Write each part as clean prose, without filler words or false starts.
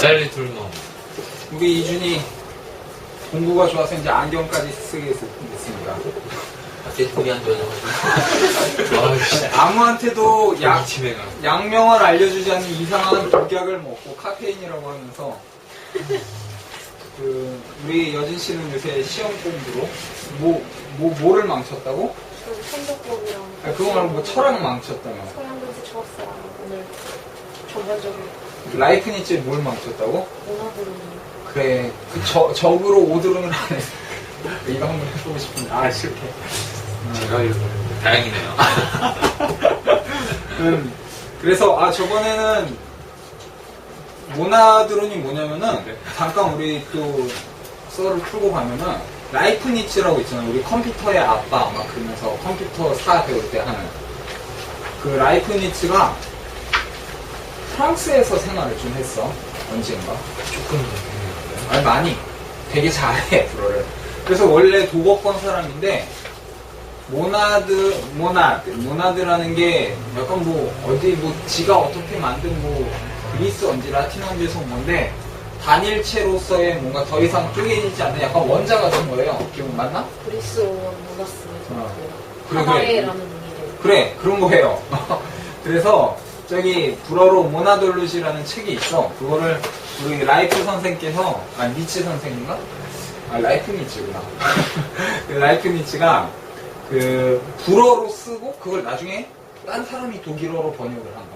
짤리 둘만. 우리 이준이 공부가 좋아서 이제 안경까지 쓰게 됐습니다. 갑자기 돈이 안 좋아져가지고. 아이씨. 아무한테도 팀에가. 약명을 알려주지 않는 이상한 독약을 먹고 카페인이라고 하면서 우리 여진 씨는 요새 시험 공부로 뭐를 망쳤다고? 성적법이랑 그거 말고 뭐 철학 망쳤다며. 서양근지 추억사랑 오늘 전반적으로 라이프니츠에 뭘 망쳤다고? 문화부를 그래 적으로 오드론을 안 해. 이거 한번 해보고 싶은데 실패. 제가 읽어요. 다행이네요. 그래서 저번에는 모나드론이 뭐냐면은 잠깐 우리 또 썰을 풀고 가면은 라이프니츠라고 있잖아요. 우리 컴퓨터의 아빠 막 그러면서 컴퓨터 사 배울 때 하는 그 라이프니츠가 프랑스에서 생활을 좀 했어. 언젠가. 조금 아니 많이 되게 잘해 불어를. 그래서 원래 도곡권 사람인데 모나드라는 게 약간 지가 어떻게 만든 그리스 언지 라틴언지에서 온 건데 단일체로서의 뭔가 더 이상 쪼개지지 않는 약간 원자 같은 거예요. 기억 맞나? 그리스 모나스 그래. 하바에라는 의미로 그래 그런 거예요. 그래서 저기 불어로 모나돌루시라는 책이 있어. 그거를 우리 라이프 선생께서 니츠 선생인가? 라이프 니츠구나. 라이프 니츠가 그 불어로 쓰고 그걸 나중에 딴 사람이 독일어로 번역을 한 거야.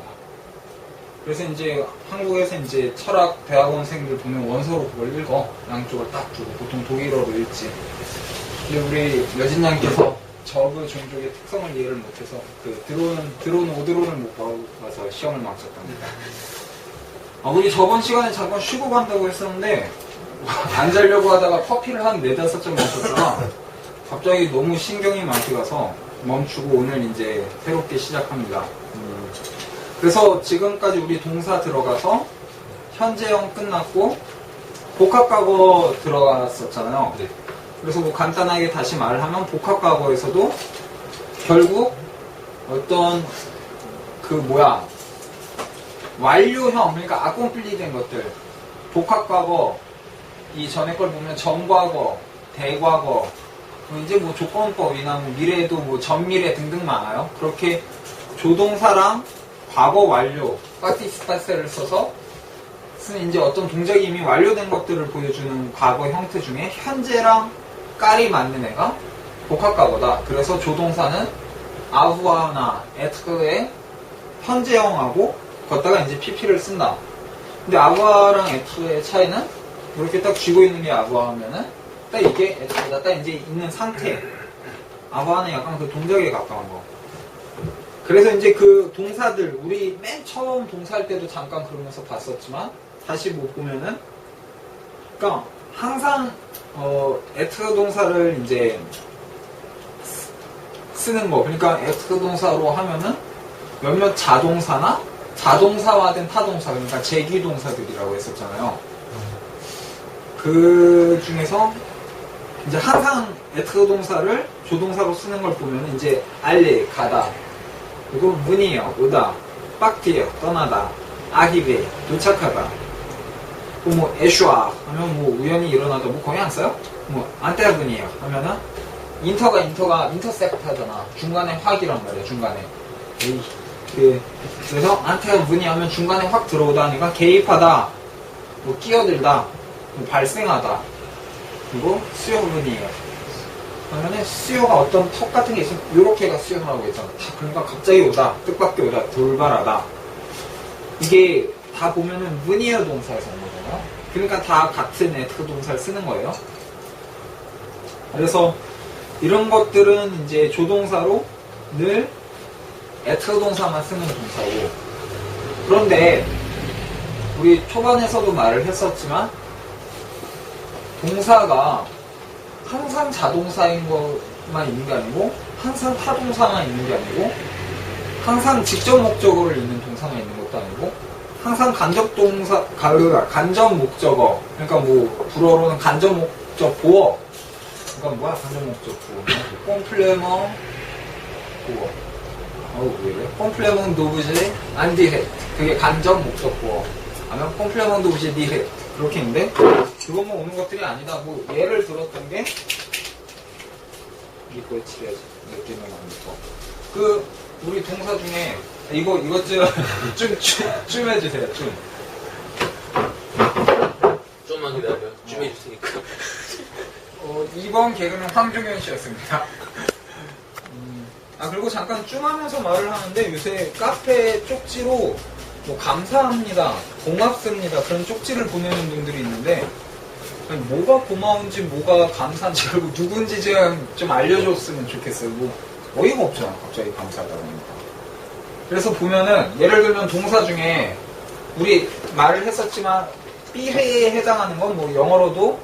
그래서 이제 한국에서 이제 철학 대학원생들 보면 원서로 그걸 읽어. 양쪽을 딱 두고 보통 독일어로 읽지. 근데 우리 여진 양께서 저그 종족의 특성을 이해를 못해서 드론 오드론을 못 봐서 시험을 망쳤답니다. 우리 저번 시간에 잠깐 쉬고 간다고 했었는데 안 자려고 하다가 커피를 한 4-5잔 마셨잖아. 갑자기 너무 신경이 많게 가서 멈추고 오늘 이제 새롭게 시작합니다. 그래서 지금까지 우리 동사 들어가서 현재형 끝났고 복합과거 들어갔었잖아요. 네. 그래서 간단하게 다시 말을 하면 복합과거에서도 결국 어떤 완료형, 그러니까 아콤플리 된 것들, 복합과거, 이 전에 걸 보면 전과거, 대과거, 이제 조건법이나 미래에도 전미래 등등 많아요. 그렇게 조동사랑 과거 완료, 파티시파세를 써서 쓰는 이제 어떤 동작이 이미 완료된 것들을 보여주는 과거 형태 중에 현재랑 깔이 맞는 애가 복합과거다. 그래서 조동사는 아부아나 에트의 현재형하고 걷다가 이제 PP를 쓴다. 근데 아부아랑 에트의 차이는 이렇게 딱 쥐고 있는 게 아부아면은 딱 이게 에트보다 딱 이제 있는 상태. 아부아는 약간 그 동작에 가까운 거. 그래서 이제 그 동사들, 우리 맨 처음 동사할 때도 잠깐 그러면서 봤었지만 다시 보면은 그러니까 항상 에트 동사를 이제 쓰는 거. 그러니까 에트 동사로 하면은 몇몇 자동사나 자동사화된 타동사, 그러니까 제기동사들이라고 했었잖아요. 그 중에서 이제 항상 에트 동사를 조동사로 쓰는 걸 보면 이제 알리 가다, 그리고 문이요 오다, 빡티요 떠나다, 아기베 도착하다, 에슈아 하면 우연히 일어나다 거의 안 써요? 안테아분이에요 하면은 인터가 인터셉트 하잖아. 중간에 확이란 말이야. 중간에 그래서 안테아분이 하면 중간에 확 들어오다니까 개입하다, 끼어들다, 발생하다. 그리고 수요분이에요 하면은 수요가 어떤 턱 같은 게 있으면 요렇게가 수요라고 했잖아. 그러니까 갑자기 오다, 뜻밖의 오다, 돌발하다. 이게 다 보면은 문이어 동사에서 온 거잖아요. 그러니까 다 같은 에트 동사를 쓰는 거예요. 그래서 이런 것들은 이제 조동사로 늘 에트 동사만 쓰는 동사고, 그런데 우리 초반에서도 말을 했었지만 동사가 항상 자동사인 것만 있는 게 아니고 항상 타동사만 있는 게 아니고 항상 직접 목적어를 있는 동사만 있는 것도 아니고 항상 간접 동사, 간접 목적어, 그러니까 불어로는 간접 목적 보어, 그러니까 간접 목적 보어, 콤플레먼 보어, 왜 그래? 콤플레먼 노브제 안디헤, 그게 간접 목적 보어. 아마 컴플레먼도 우시 니해 그렇게 있는데 그것만 오는 것들이 아니다. 뭐 예를 들었던 게 이거에 칠해야지 느낌은 안 좋고 그 우리 동사 중에 이것 좀 해주세요. 좀만 기다려. 좀 해줄 테니까. 2번 개그는 황종현 씨였습니다. 그리고 잠깐 좀 하면서 말을 하는데 요새 카페 쪽지로 뭐 감사합니다, 고맙습니다 그런 쪽지를 보내는 분들이 있는데 아니, 뭐가 고마운지 뭐가 감사한지 그리고 누군지 좀 알려줬으면 좋겠어요. 뭐 어이가 없잖아 갑자기 감사하다고 하니까. 그래서 보면은 예를 들면 동사 중에 우리 말을 했었지만 B회에 해당하는 건 뭐 영어로도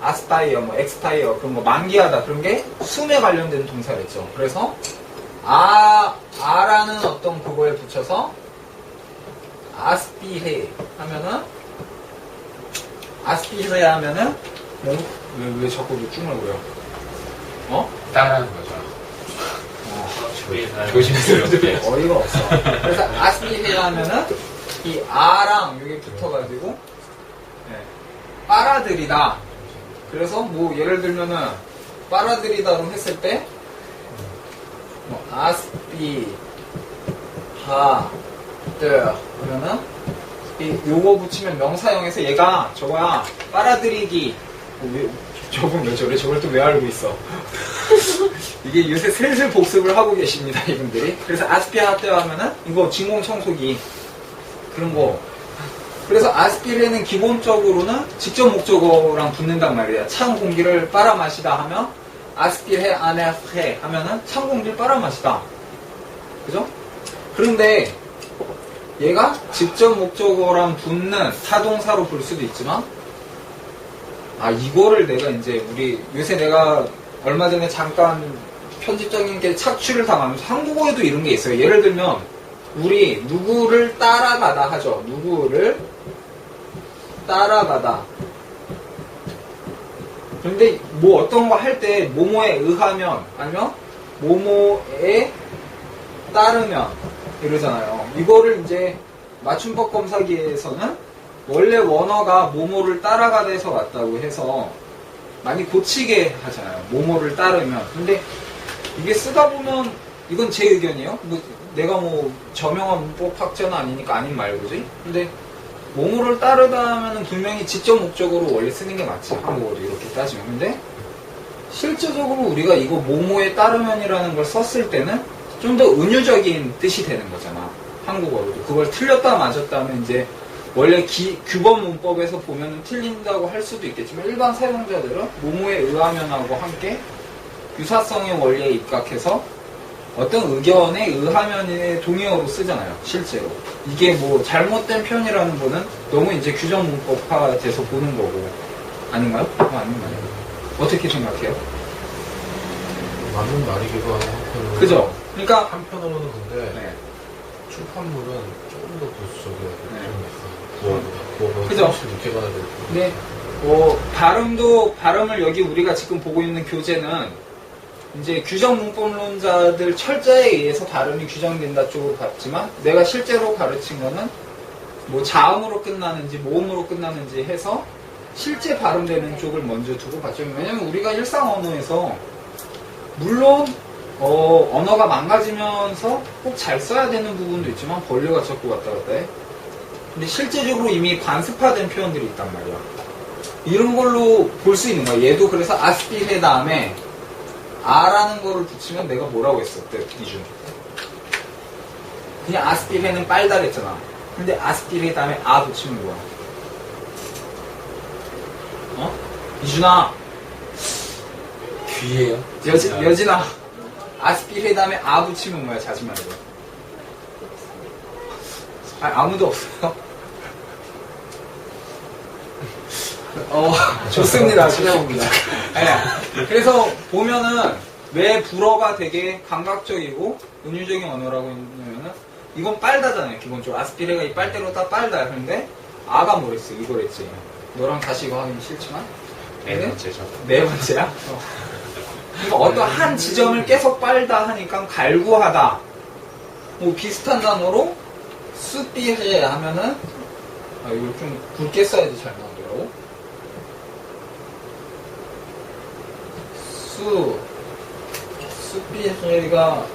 아스파이어, 뭐 엑스파이어 그런 거 만기하다 그런 게 숨에 관련된 동사랬죠. 그래서 아라는 어떤 그거에 붙여서 아스피해 하면은 뭐, 왜 자꾸 쭈물 거려? 따라하는 거죠. 조심스럽게. 어이가 없어. 그래서 아스피해 하면은 이 아랑 여기 붙어가지고 네, 빨아들이다. 그래서 뭐 예를 들면은 빨아들이다로 했을 때 뭐 아스피 하드 그러면은 요거 붙이면 명사형에서 얘가 저거야 빨아들이기 저분 왜 저래? 저걸 또 왜 알고 있어? 이게 요새 슬슬 복습을 하고 계십니다 이분들이. 그래서 아스피 하드 하면은 이거 진공청소기 그런 거. 그래서 아스피레는 기본적으로는 직접 목적어랑 붙는단 말이야. 찬 공기를 빨아 마시다 하면 아스피레 아네스해 하면은 찬 공기를 빨아 마시다. 그죠? 그런데 얘가 직접 목적어랑 붙는 타동사로 볼 수도 있지만 이거를 내가 이제 요새 내가 얼마 전에 잠깐 편집적인 게 착취를 당하면서 한국어에도 이런 게 있어요. 예를 들면 우리 누구를 따라가다 하죠. 누구를 따라가다. 그런데 뭐 어떤 거 할 때 뭐뭐에 의하면 아니면 뭐뭐에 따르면 이러잖아요. 이거를 이제 맞춤법 검사기에서는 원래 원어가 뭐뭐를 따라가다에서 왔다고 해서 많이 고치게 하잖아요. 뭐뭐를 따르면. 근데 이게 쓰다 보면 이건 제 의견이에요. 내가 뭐 저명한 문법학자는 아니니까 아닌 말고지. 근데 뭐뭐를 따르다 하면은 분명히 직접 목적으로 원래 쓰는 게 맞지. 한국어로 이렇게 따지면. 근데 실제적으로 우리가 이거 뭐뭐에 따르면이라는 걸 썼을 때는 좀 더 은유적인 뜻이 되는 거잖아. 한국어로도. 그걸 틀렸다 맞았다 하면 이제 원래 규범 문법에서 보면 틀린다고 할 수도 있겠지만 일반 사용자들은 뭐뭐에 의하면하고 함께 유사성의 원리에 입각해서 어떤 의견에 의하면의 동의어로 쓰잖아요. 실제로. 이게 뭐 잘못된 표현이라는 거는 너무 이제 규정 문법화가 돼서 보는 거고. 아닌가요? 아닌가요? 어떻게 생각해요? 맞는 말이기도 하고 한편으로는. 그죠? 그러니까 한편으로는 근데 네. 출판물은 조금 더 보수적이어야 네. 될 것 그죠? 훨씬 늦게 가야 될 것 네. 발음을 여기 우리가 지금 보고 있는 교재는 이제 규정 문법론자들 철자에 의해서 발음이 규정된다 쪽으로 봤지만 내가 실제로 가르친 거는 뭐 자음으로 끝나는지 모음으로 끝나는지 해서 실제 발음되는 쪽을 먼저 두고 봤죠. 왜냐면 우리가 일상 언어에서 물론 언어가 망가지면서 꼭 잘 써야 되는 부분도 있지만 번려가 자꾸 왔다 갔다 해. 근데 실제적으로 이미 관습화된 표현들이 있단 말이야. 이런 걸로 볼 수 있는 거야. 얘도 그래서 아스피해 다음에 아라는 거를 붙이면 내가 뭐라고 했어? 그때 기준. 그냥 아스피레는 빨다 그랬잖아. 근데 아스피레 다음에 아 붙이면 뭐야? 이준아. 귀예요? 여진아. 아스피레 다음에 아 붙이면 뭐야? 자지 말고. 아무도 없어요? 좋습니다. 좋습니다. 그래서 보면은 왜 불어가 되게 감각적이고 은유적인 언어라고 했냐면은 이건 빨다잖아요. 기본적으로 아스피레가 이 빨대로 딱 빨다. 그런데 아가 뭐랬어? 이거랬지. 너랑 다시 이거 하기 싫지만 네 번째죠. 네 번째야? 그러니까 어떤 한 지점을 계속 빨다 하니까 갈구하다. 뭐 비슷한 단어로 수비해 하면은 아, 이거 좀 굵게 써야지 잘 나오더라고. 수비가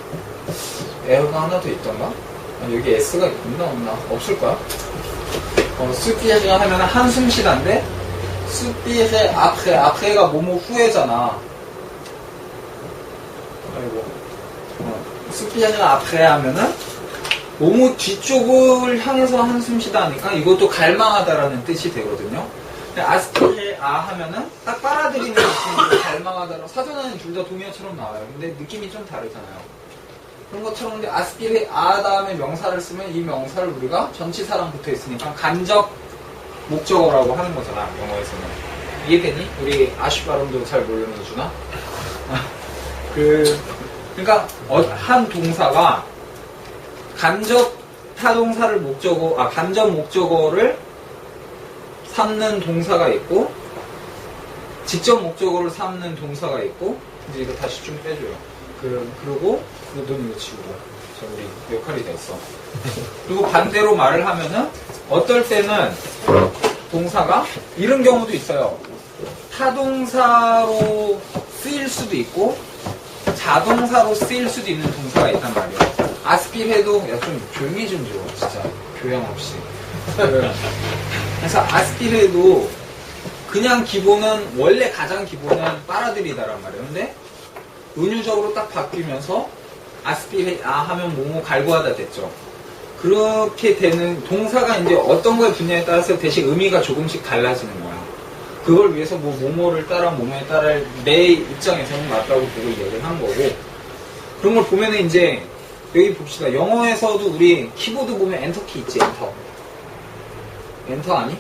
에어가 하나 더 있던가? 아, 여기 S가 있나 없나? 없을 거야. 수비가 하면 한숨 쉬다인데, 수비의 앞에가 뭐뭐 후에잖아. 아이고. 수비가 앞에 하면은, 뭐뭐 뒤쪽을 향해서 한숨 쉬다 하니까 이것도 갈망하다라는 뜻이 되거든요. 아스피레 아 하면은 딱 빨아들이는 느낌으로 갈망하다로 사전에는 둘 다 동의어처럼 나와요. 근데 느낌이 좀 다르잖아요. 그런 것처럼 근데 아스피레 아 다음에 명사를 쓰면 이 명사를 우리가 전치사랑 붙어 있으니까 간접 목적어라고 하는 거잖아. 영어에서는. 이해되니? 우리 아쉬 발음도 잘 모르는 주나? 그러니까 한 동사가 간접 타동사를 간접 목적어를 삼는 동사가 있고, 직접 목적어를 삼는 동사가 있고, 이제 이거 다시 좀 빼줘요. 그리고, 넌 이거 치우고. 자, 우리 역할이 됐어. 그리고 반대로 말을 하면은, 어떨 때는 동사가 이런 경우도 있어요. 타동사로 쓰일 수도 있고, 자동사로 쓰일 수도 있는 동사가 있단 말이에요. 아스피레도, 야, 좀 조용히 좀 줘. 진짜. 교양 없이. 그래서 아스피레도 그냥 기본은, 원래 가장 기본은 빨아들이다란 말이에요. 근데 은유적으로 딱 바뀌면서 아스피레 아 하면 뭐뭐 갈구하다 됐죠. 그렇게 되는 동사가 이제 어떤 거의 분야에 따라서 대신 의미가 조금씩 달라지는 거야. 그걸 위해서 뭐뭐를 따라 뭐뭐에 따라 내 입장에서는 맞다고 보고 이야기를 한 거고, 그런 걸 보면은 이제 여기 봅시다. 영어에서도 우리 키보드 보면 엔터키 있지, 엔터 아니?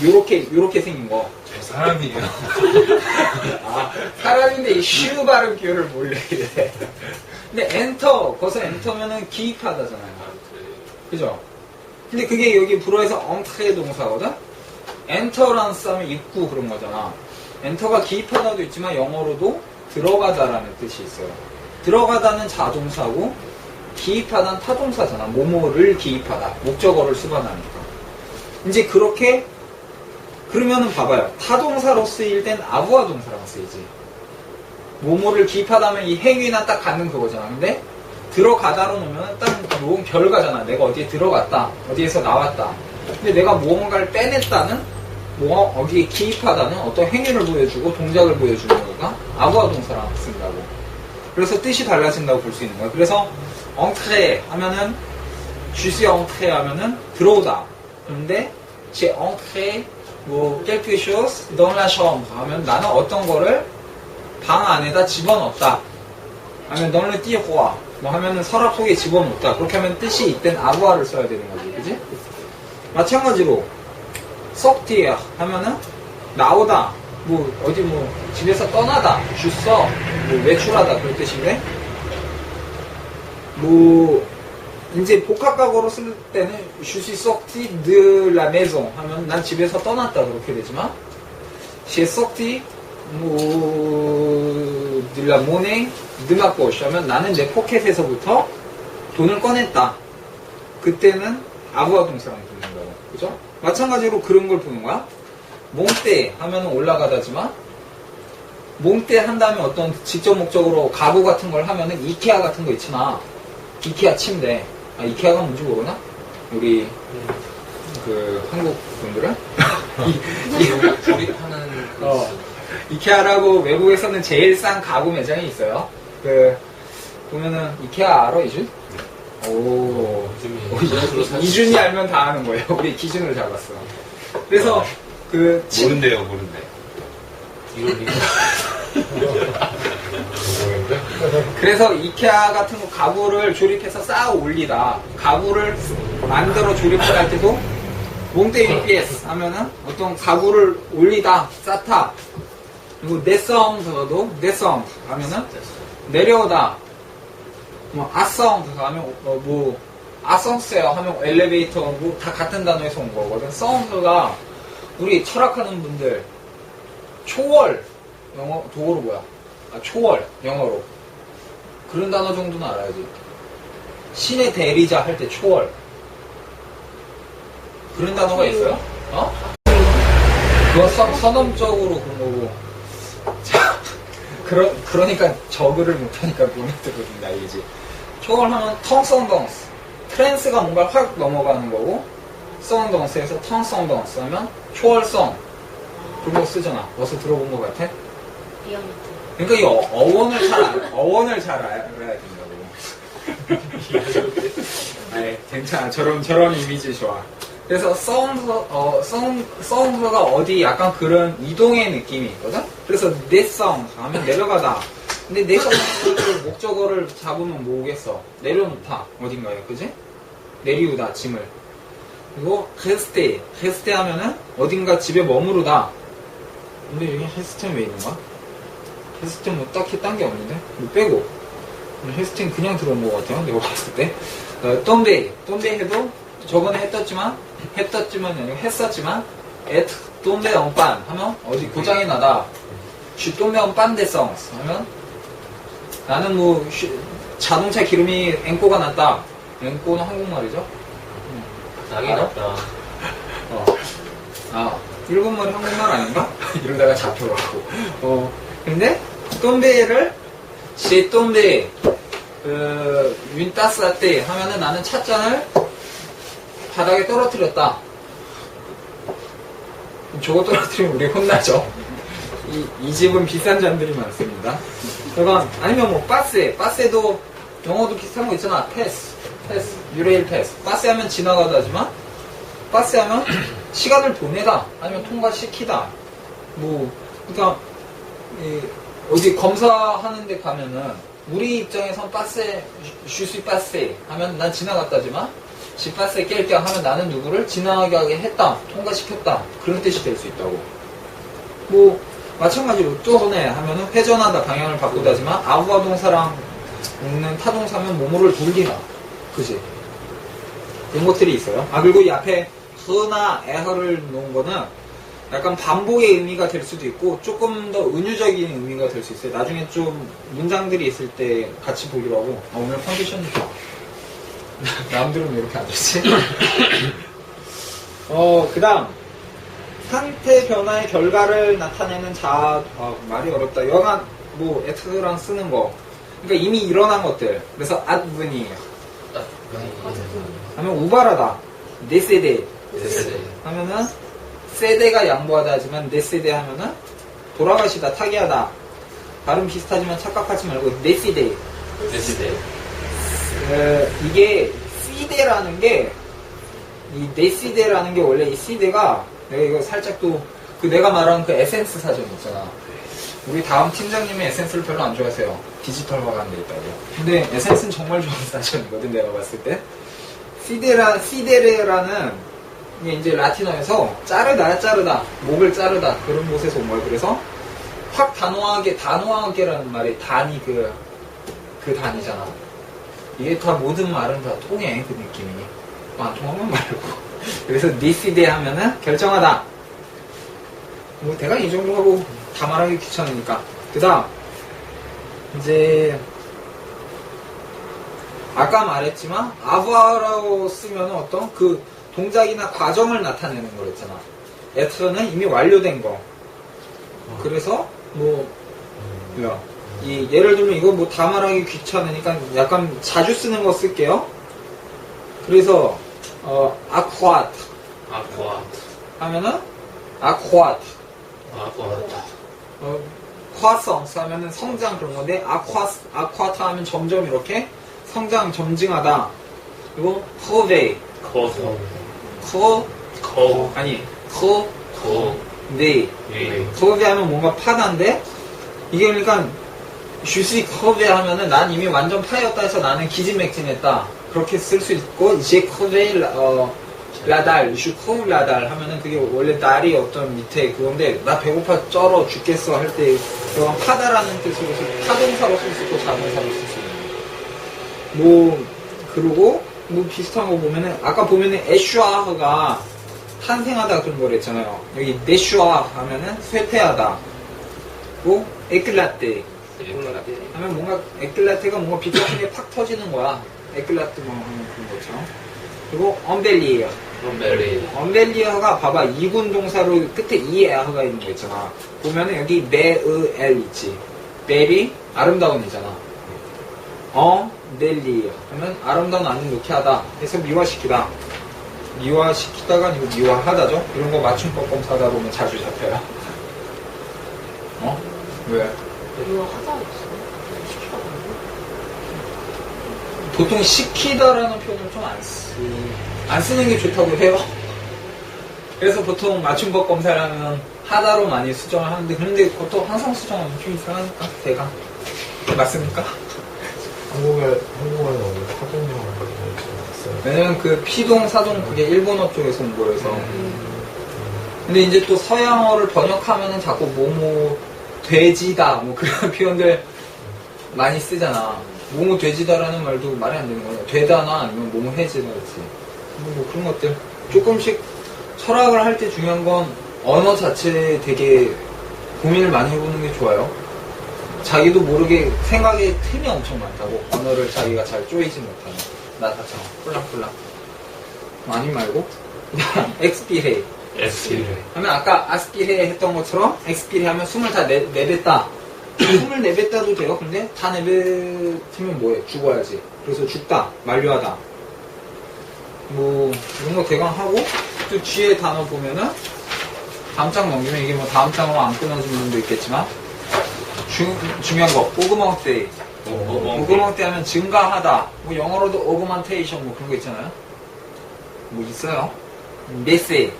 요렇게 생긴 거. 저 사람이에요. 아, 사람인데 이 슈 발음 기호를 모르게 돼. 근데 엔터, 거기서 엔터면은 기입하다잖아요. 그죠? 근데 그게 여기 불어에서 엉트레 동사거든? 엔터라는 싸움이 입구 그런 거잖아. 엔터가 기입하다도 있지만 영어로도 들어가다라는 뜻이 있어요. 들어가다는 자동사고, 기입하다는 타동사잖아. 뭐뭐를 기입하다. 목적어를 수반하니까. 이제 그러면은 봐봐요. 타동사로 쓰일 땐 아부하 동사라고 쓰이지. 뭐뭐를 기입하다면 이 행위나 딱 갖는 그거잖아. 근데 들어가다로 놓으면 딱 뭔 결과잖아. 내가 어디에 들어갔다. 어디에서 나왔다. 근데 내가 무언가를 빼냈다는, 어디에 기입하다는 어떤 행위를 보여주고 동작을 보여주는 거가 아부하 동사라고 쓴다고. 그래서 뜻이 달라진다고 볼 수 있는 거야. 그래서 entrer 하면은 je suis entré 하면은 들어오다. 그런데 j'ai entré quelque chose dans la chambre 하면 나는 어떤 거를 방 안에다 집어넣었다. 아니면 dans le tiroir 뭐 하면은 서랍 속에 집어넣었다. 그렇게 하면 뜻이 이땐 아부하를 써야 되는 거지, 그지? 마찬가지로 sortir 하면은 나오다. 어디 집에서 떠나다, 주서, 외출하다 그런 뜻인데, 이제 복합각어로 쓸 때는 je suis sorti de la maison 하면 난 집에서 떠났다 그렇게 되지만, j'ai sorti de la monnaie de ma poche 하면 나는 내 포켓에서부터 돈을 꺼냈다. 그때는 아부하 동사랑 붙는다고, 그죠? 마찬가지로 그런 걸 보는 거야. 몽떼 하면 올라가다지만, 몽떼 한 다음에 어떤 직접 목적으로 가구 같은 걸 하면은 이케아 같은 거 있잖아. 이케아 침대. 아, 이케아가 뭔지 모르나? 우리 한국 분들은? 조립하는 이케아라고 외국에서는 제일 싼 가구 매장이 있어요. 보면은 이케아 알아, 이준? 오, 이준이 알면 다 아는 거예요. 우리 기준을 잡았어. 그래서 모른대요. 그래서 이케아 같은 거 가구를 조립해서 쌓아 올리다. 가구를 만들어 조립을 할 때도 몽떼 UPS 하면은 어떤 가구를 올리다, 쌓다. 그리고 데성도 데성 하면은 내려오다. 아성 하면 아성세요 하면 엘리베이터 다 같은 단어에서 온 거거든. 성가 우리 철학하는 분들 초월 영어 도어로 뭐야? 초월 영어로 그런 단어 정도는 알아야지. 신의 대리자 할 때 초월. 그런 단어가 있어요? 어? 그거 선언적으로 그런 거고. 자, 그러니까 저그를 못하니까 모네트거든, 알지? 초월하면 텅성덩스. 트랜스가 뭔가 확 넘어가는 거고, 성덩스에서 텅성덩스 하면 초월성. 그거 쓰잖아. 어디서 들어본 것 같아? 리얼리티. 그러니까 이 어원을 잘 알아야 된다고. 아니, 괜찮아. 저런 이미지 좋아. 그래서 성서가 어디 약간 그런 이동의 느낌이 있거든? 그래서 내성 하면 내려가다. 근데 내성 목적어를 잡으면 뭐겠어? 내려놓다. 어딘가요? 그지? 내리우다, 짐을. 그리고 헤스테 하면은 어딘가 집에 머무르다. 근데 여기 헤스테는 왜 있는 거야? 헤스테는 뭐 딱히 딴 게 없는데? 이거 빼고. 헤스테는 그냥 들어온 것 같아요. 내가 봤을 때. 똠베이 해도 저번에 했었지만 똠베 엉빤 하면 어디 고장이 나다. 쉿 똠베 엉빤 데성 하면 나는 뭐 자동차 기름이 앵꼬가 났다. 앵꼬는 한국말이죠. 낙이 알아? 났다. 일본말이 한국말 아닌가? 이러다가 잡혀가고. 근데 똠베이를 시 똠베이 윈따스라떼 하면은 나는 찻잔을 바닥에 떨어뜨렸다. 저거 떨어뜨리면 우리 혼나죠. 이 집은 비싼 잔들이 많습니다. 그러니까 아니면 뭐 빠세도 영어도 비슷한 거 있잖아. 패스, 유레일 패스. 빠세하면 지나가다지만 빠세하면 시간을 보내다 아니면 통과시키다. 뭐 그러니까 어디 검사하는 데 가면은 우리 입장에선 빠세, 슈시 빠세 하면 난 지나갔다지만 지 빠세 깰게 하면 나는 누구를 지나가게 하게 했다, 통과시켰다 그런 뜻이 될 수 있다고. 뭐 마찬가지로 또네 하면은 회전하다, 방향을 바꾸다지만 아부하 동사랑 있는 타동사면 뭐뭐를 돌리다, 그지? 이런 것들이 있어요. 그리고 이 앞에 흐나 에허를 놓은 거는 약간 반복의 의미가 될 수도 있고 조금 더 은유적인 의미가 될 수 있어요. 나중에 좀 문장들이 있을 때 같이 보기로 하고. 오늘 컨디션이 좋아. 남들은 왜 이렇게 안 좋지? 그 다음 상태 변화의 결과를 나타내는 말이 어렵다. 여간 뭐 에트랑 쓰는 거. 그러니까 이미 일어난 것들. 그래서 아드니 하면 우발하다. 네 세대 하면은 세대가 양보하다 하지만 네 세대 하면은 돌아가시다, 타기하다. 발음 비슷하지만 착각하지 말고 네 세대. 이게 시대라는 게 이 네 시대라는 게 원래 이 시대가 내가 이거 살짝 또 내가 말한 그 에센스 사전 있잖아. 우리 다음 팀장님이 에센스를 별로 안 좋아하세요. 디지털화가 안 돼 있다고. 근데 에센스는 정말 좋은 사전이거든 내가 봤을 때. 시데레라는 이게 이제 라틴어에서 자르다, 목을 자르다 그런 곳에서 온 거예요. 그래서 확 단호하게라는 말이 단이 그 단이잖아. 이게 다 모든 말은 다 통해 그 느낌이. 안 통하면 말고. 그래서 니시데 하면은 결정하다. 뭐 대강 이 정도 하고 다 말하기 귀찮으니까. 그다음 이제 아까 말했지만 아부하라고 쓰면 어떤 그 동작이나 과정을 나타내는 거랬잖아. 에트는 이미 완료된 거. 그래서 예를 들면 이거 뭐 다 말하기 귀찮으니까 약간 자주 쓰는 거 쓸게요. 그래서 아쿠아트 하면은 아쿠아트 콰성스 하면은 성장 그런 건데 아쿠아트 하면 점점 이렇게 성장 점증하다. 그리고 커베이 커베 하면 뭔가 파다인데 이게 그러니까 슈시 커베 하면은 난 이미 완전 파였다 해서 나는 기진맥진했다 그렇게 쓸 수 있고 이제 커베 라달 슈 커베 라달 하면은 그게 원래 날이 어떤 밑에 그건데 나 배고파 쩔어 죽겠어 할 때 그런 파다라는 뜻으로 타동사로 쓸 수 있고 자동사로 쓸 수 있는 그리고 뭐 비슷한 거 보면은 아까 보면은 에슈아흐가 탄생하다 그런 거 했잖아요. 여기 네슈아 하면은 쇠퇴하다. 뭐 에클라떼 하면 뭔가 에클라테가 뭔가 비타민이 팍 터지는 거야. 에클라떼 뭐 하는 그런 것처럼. 그리고 엄벨리에요. 롬베리. 언벨리아가 봐봐 이군 동사로 끝에 이에아가 있는 거 있잖아. 보면은 여기 메으엘 있지. 벨이 아름다운이잖아. 언벨리아 하면 아름다운 아닌 놓게 하다. 해서 미화시키다. 미화시키다가 아니고 미화하다죠. 이런 거 맞춤법 검사하다 보면 자주 잡혀요. 왜? 이거 하자 있어. 시키다 보면. 보통 시키다라는 표현을 좀 안 쓰는 게 좋다고 해요. 그래서 보통 맞춤법 검사를 하면 하다로 많이 수정을 하는데, 근데 보통 항상 수정하면 좀 이상하니까, 대강. 맞습니까? 한국에는 원래 사동형을 있어요. 왜냐면 그 피동, 사동 그게 일본어 쪽에서 온 거라서. 근데 이제 또 서양어를 번역하면은 자꾸 뭐뭐 돼지다, 뭐 그런 표현들 많이 쓰잖아. 뭐뭐 돼지다라는 말도 말이 안 되는 거야. 되다나 아니면 뭐뭐 해지다 그렇지. 뭐 그런 것들 조금씩 철학을 할 때 중요한 건 언어 자체에 되게 고민을 많이 해보는 게 좋아요. 자기도 모르게 생각의 틈이 엄청 많다고. 언어를 자기가 잘 쪼이지 못하는 나타처럼 폴랑폴랑 아니 말고 그냥 엑스피레이 하면 아까 아스피레 했던 것처럼 엑스피레 하면 숨을 다 내뱉다. 숨을 내뱉다도 돼요. 근데 다 내뱉으면 뭐해? 죽어야지. 그래서 죽다, 만류하다. 뭐 이런 거 대강 하고 또 뒤에 단어 보면은 다음 장 넘기면 이게 뭐 다음 장으로 안 끊어지는 분도 있겠지만 중요한 거 오그먼테이. 오그먼테이 하면 증가하다. 뭐 영어로도 오그먼테이션 뭐 그런 거 있잖아요. 뭐 있어요. 메세.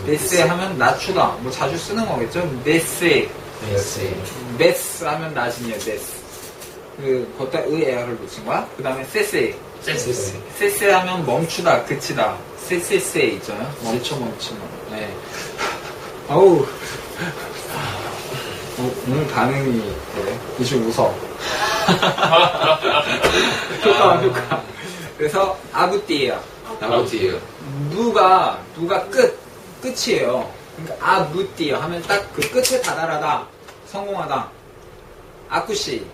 메세 하면 낮추다. 뭐 자주 쓰는 거겠죠. 메세. 메스 하면 낮이냐 메스. 그 거기다 의에어를 붙인 거야. 그 다음에 세세. 세세 하면 멈추다, 그치다. 세세세 있잖아요. 멈춰. 네. 아우. 오늘 반응이 그래. 이제 웃어. 효과. 그래서 아부띠예요. 아버지예요. 누가 끝이에요. 그러니까 아부띠어 하면 딱 그 끝에 다다라다. 성공하다. 아쿠시.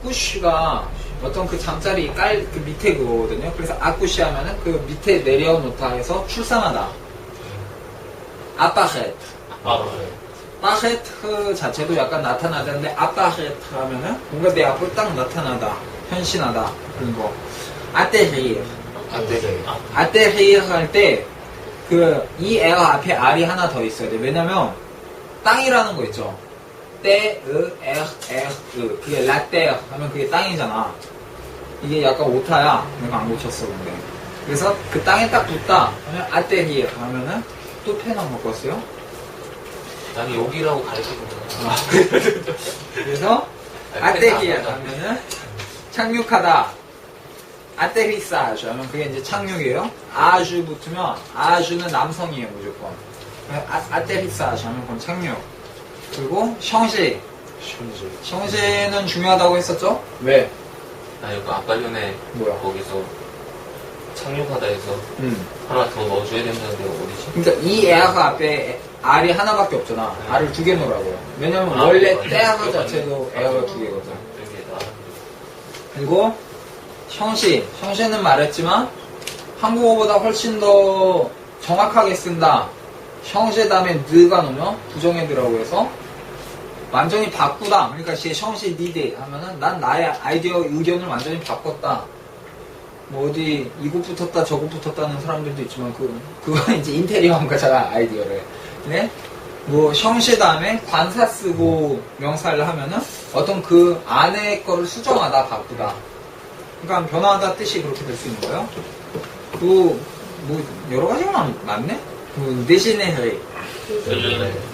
꾸쉬가 어떤 그 잠자리 그 밑에 그거거든요. 그래서 아쿠시 하면은 그 밑에 내려놓다 해서 출산하다. 아빠헤트. 빠헤트 자체도 약간 나타나는데 아빠헤트 하면은 뭔가 내 앞으로 딱 나타나다. 현신하다. 그런 거. 아테히르. 아테히르 할 때 이 애가 앞에 R이 하나 더 있어야 돼. 왜냐면 땅이라는 거 있죠. 그게 라떼 하면 그게 땅이잖아. 이게 약간 오타야. 내가 안 고쳤어 근데. 그래서 그 땅에 딱 붙다 하면 아테히 하면은 또 펜 안 먹었어요. 아니 여기라고 가르치는 거야. 그래서 아테히 하면은 착륙하다. 아테리사주 하면 그게 이제 착륙이에요. 아주 붙으면 아주는 남성이에요 무조건. 아테리사주 하면 그건 착륙. 그리고 셩시는 중요하다고 했었죠? 왜? 나 이거 아까 전에 뭐야? 거기서 착륙하다 해서 하나 더 넣어줘야 된다는데 어디지? 그러니까 이 에아가 앞에 R이 하나밖에 없잖아. R을 두 개 넣으라고요. 왜냐면 원래 때아가 자체도 에아가 두 개거든. 그리고 형시는 말했지만 한국어보다 훨씬 더 정확하게 쓴다. 형시 다음에 느가 넣으면 부정해드라고 해서 완전히 바꾸다. 그러니까 형시 니데 하면은 난 나의 아이디어 의견을 완전히 바꿨다. 뭐 어디 이곳 붙었다 저곳 붙었다는 사람들도 있지만 그건 이제 인테리어 한 거잖아 아이디어를. 근데 뭐 형시 다음에 관사 쓰고 명사를 하면은 어떤 그 안에 거를 수정하다 바꾸다. 그러니까 변화하다 뜻이 그렇게 될 수 있는 거예요. 뭐 여러 가지가 많네.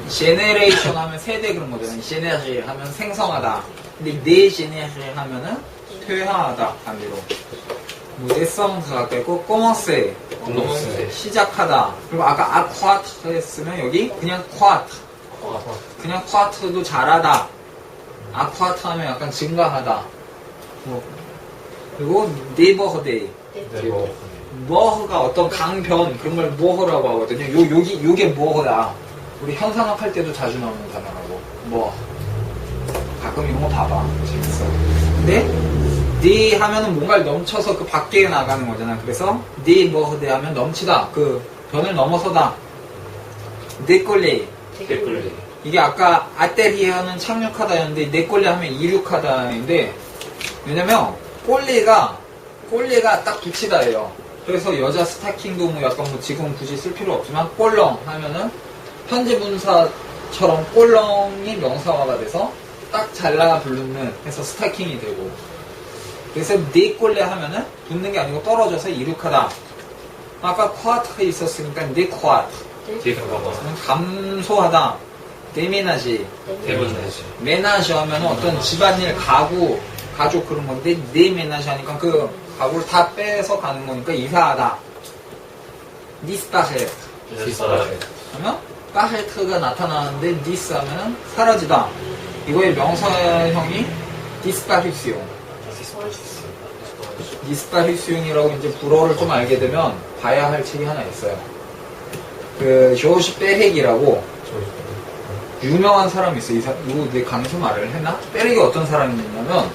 제네레이션 하면 세대 그런 거잖아요. 제네레 하면 생성하다. 근데 제네레 하면은 퇴화하다 반대로. 뭐 내성 가깝게 있고 꼬머세 시작하다. 그리고 아까 아쿠아트 했으면 여기 그냥 쿼트도 잘하다. 아쿠아트 하면 약간 증가하다. 뭐 그리고 네버허데이. 뭐가 어떤 강변 그런 걸 뭐라고 하거든요. 요게 뭐야. 우리 현상학 할 때도 자주 나오는 단어라고. 뭐 가끔 이런 거 봐봐. 재밌어. 근데 네 하면은 뭔가를 넘쳐서 그 밖에 나가는 거잖아. 그래서 네 뭐대 하면 넘치다. 그 변을 넘어서다. 네꼴리. 댓글이. 이게 아까 아테리어는 착륙하다였는데 네꼴리 하면 이륙하다인데 왜냐면 꼴리가 딱 붙이다예요. 그래서 여자 스타킹도 뭐 약간 뭐 지금 굳이 쓸 필요 없지만 꼴렁 하면은 현재 분사처럼 꼴렁이 명사화가 돼서 딱 잘라 부르는 해서 스타킹이 되고 그래서 네꼴레 하면은 붙는 게 아니고 떨어져서 이륙하다. 아까 쿼아트가 있었으니까 네쿼아트 뒤에서 감소하다. 데메나지 대본사지. 메나지 하면은 어떤 집안일 가구 가족 그런 건데 네메나지 하니까 그 가구를 다 빼서 가는 거니까 이사하다. 니스파헤트 하면 파헤트가 나타나는데 니스 하면은 사라지다. 이거의 명사형이 디스파히스용. 디스파히스용이라고 이제 불어를 좀 알게 되면 봐야 할 책이 하나 있어요. 그 조시 빼렉이라고 유명한 사람이 있어. 이거 내 강의에서 말을 했나? 빼렉이 어떤 사람이냐면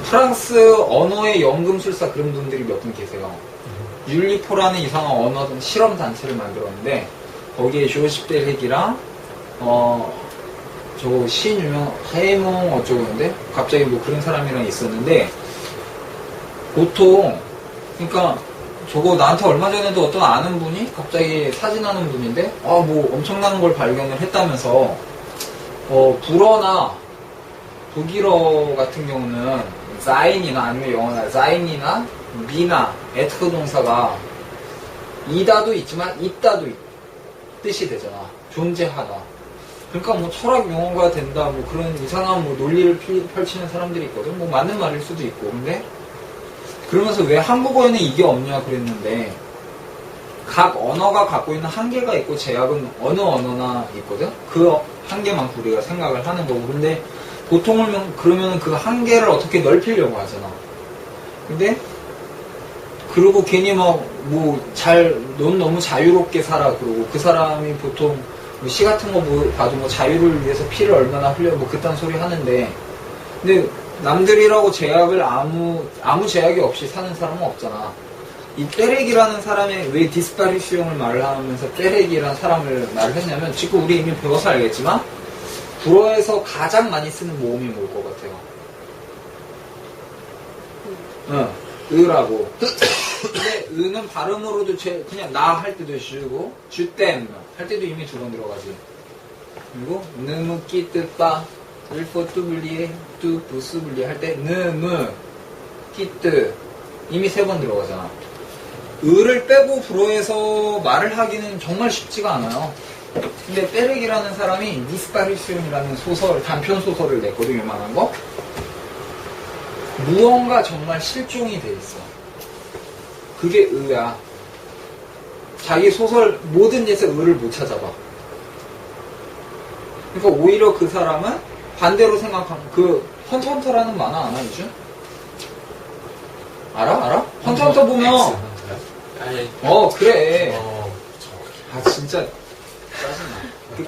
프랑스 언어의 연금술사 그런 분들이 몇 분 계세요. 율리포라는 이상한 언어 실험 단체를 만들었는데 거기에 조시 빼렉이랑 저거 시인 유명 하이몽 어쩌고인데 갑자기 뭐 그런 사람이랑 있었는데 보통 그러니까 저거 나한테 얼마 전에도 어떤 아는 분이 갑자기 사진하는 분인데 뭐 엄청난 걸 발견을 했다면서 불어나 독일어 같은 경우는 자인이나 아니면 영어나 자인이나 미나 에트 동사가 이다도 있지만 있다도 뜻이 되잖아. 존재하다. 그러니까 뭐 철학 용어가 된다 뭐 그런 이상한 뭐 논리를 펼치는 사람들이 있거든. 뭐 맞는 말일 수도 있고. 근데 그러면서 왜 한국어에는 이게 없냐 그랬는데 각 언어가 갖고 있는 한계가 있고 제약은 어느 언어나 있거든. 그 한계만큼 우리가 생각을 하는 거고. 근데 보통은 그러면 그 한계를 어떻게 넓히려고 하잖아. 근데 그리고 괜히 넌 너무 자유롭게 살아 그러고 그 사람이 보통 시 같은 거 봐도 뭐 자유를 위해서 피를 얼마나 흘려 뭐 그딴 소리 하는데 근데 남들이라고 제약을 아무 제약이 없이 사는 사람은 없잖아. 이 빼렉이라는 사람이 왜 디스파리시용을 말을 하면서 빼렉이라는 사람을 말을 했냐면 지금 우리 이미 배워서 알겠지만 불어에서 가장 많이 쓰는 모음이 뭘 것 같아요? 으라고. 근데 으는 발음으로도 그냥 나 할 때도 주고 주댐 할 때도 이미 2번 들어가지. 그리고 느무 끼뜨빠 일포 뚜블리에 뚜 부스블리 할 때 느무 끼뜨 이미 3번 들어가잖아. 으를 빼고 불어에서 말을 하기는 정말 쉽지가 않아요. 근데 빼렉이라는 사람이 니스파리시움이라는 소설, 단편 소설을 냈거든. 요만한 거. 무언가 정말 실종이 돼 있어. 그게 으야. 자기 소설 모든 데서 으를 못 찾아봐. 그러니까 오히려 그 사람은 반대로 생각하면 그 헌터헌터라는 만화 아나 요즘? 알아? 헌터헌터 보면 그래. 진짜 짜증나.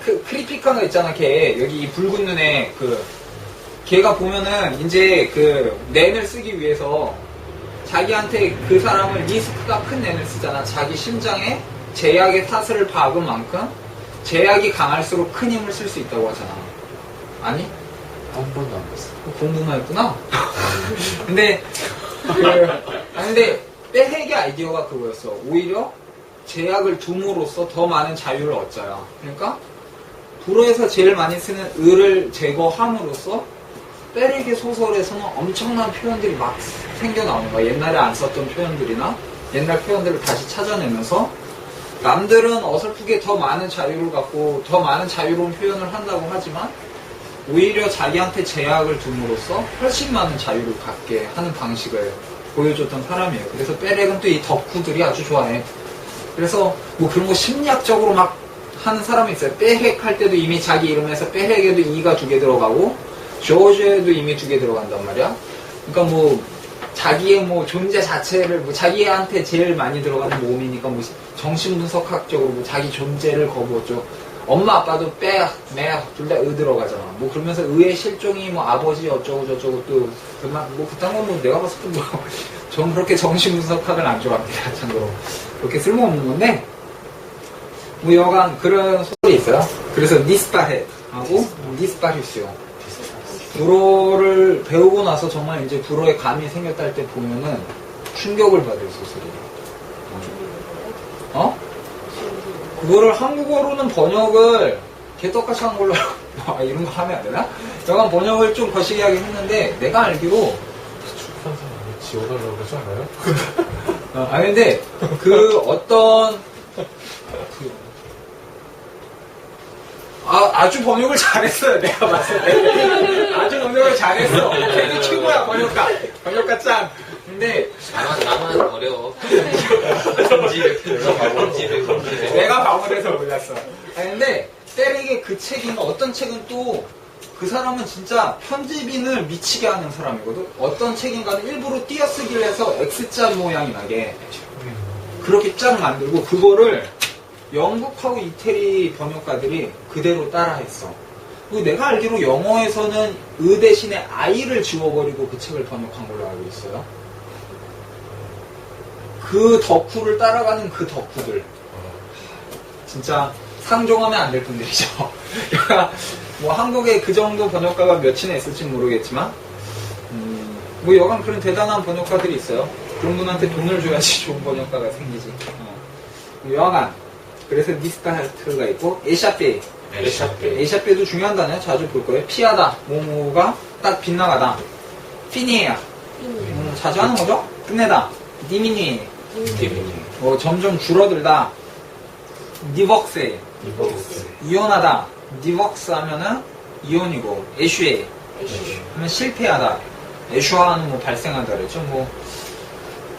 그 크리피카가 있잖아. 걔 여기 이 붉은 눈에 걔가 보면은 이제 그 낸을 쓰기 위해서 자기한테 그 사람을 리스크가 큰 낸을 쓰잖아. 자기 심장에 제약의 사슬을 박은 만큼 제약이 강할수록 큰 힘을 쓸 수 있다고 하잖아. 아니? 한 번도 안 봤어. 공부만 했구나. 근데 빼핵의 아이디어가 그거였어. 오히려 제약을 둠으로써 더 많은 자유를 얻자야. 그러니까 불어에서 제일 많이 쓰는 을을 제거함으로써 빼렉의 소설에서는 엄청난 표현들이 막 생겨나오는 거야. 옛날에 안 썼던 표현들이나 옛날 표현들을 다시 찾아내면서 남들은 어설프게 더 많은 자유를 갖고 더 많은 자유로운 표현을 한다고 하지만 오히려 자기한테 제약을 둠으로써 훨씬 많은 자유를 갖게 하는 방식을 보여줬던 사람이에요. 그래서 빼렉은 또 이 덕후들이 아주 좋아해. 그래서 뭐 그런 거 심리학적으로 막 하는 사람이 있어요. 빼핵 할 때도 이미 자기 이름에서 빼핵에도 이가 2개 들어가고 조지에도 이미 2개 들어간단 말이야. 그러니까 뭐 자기의 뭐 존재 자체를 뭐 자기한테 제일 많이 들어가는 모음이니까 뭐 정신분석학적으로 뭐 자기 존재를 거부하죠. 엄마 아빠도 빼, 둘 다 으 들어가잖아. 뭐 그러면서 의의 실종이 뭐 아버지 어쩌고 저쩌고 또 그만 뭐 그딴 건 뭐 내가 봤을 때 뭐 전 그렇게 정신 분석학을 안 좋아합니다. 참고로 그렇게 쓸모없는 건데 뭐 여간 그런 소리 있어요. 그래서 니스파헷하고 니스파리스요. 불어를 배우고 나서 정말 이제 불어에 감이 생겼다 할 때 보면은 충격을 받을 소설이에요. 어? 그거를 한국어로는 번역을 개떡같이 한 걸로 이런 거 하면 안 되나? 여간 번역을 좀 거시기 하긴 했는데 내가 알기로 출판사 많이 지워달라고 그러지 않아요? 근데 그 어떤 아주 번역을 잘했어요. 내가 봤을 때 아주 번역을 잘했어. 걔도 최고야. 번역가 짱. 근데 나만 어려워. 검지를. 내가 바보라서 몰랐어. 근데 때리게 그 책인 어떤 책은 또 그 사람은 진짜 편집인을 미치게 하는 사람이거든. 어떤 책인가는 일부러 띄어쓰기를 해서 X자 모양이 나게 그렇게 쫙 만들고 그거를 영국하고 이태리 번역가들이 그대로 따라했어. 그리고 내가 알기로 영어에서는 의 대신에 I를 지워버리고 그 책을 번역한 걸로 알고 있어요. 그 덕후를 따라가는 그 덕후들. 진짜 상종하면 안 될 분들이죠. 뭐 한국에 그 정도 번역가가 몇이나 있을지 모르겠지만 뭐 여간 그런 대단한 번역가들이 있어요. 그런 분한테 돈을 줘야지 좋은 번역가가 생기지. 여간 그래서 니스파헤트가 있고 에샤페. 에샤페도 중요한 단어예요. 자주 볼 거예요. 피하다. 모모가 딱 빗나가다. 피니에야. 자주 하는 거죠. 끝내다. 니미니. 점점 줄어들다. 니벅세. 이혼하다. 니벅스 하면은 이혼이고 에슈에 하면 실패하다. 에슈아는 뭐 발생하다 그랬죠. 뭐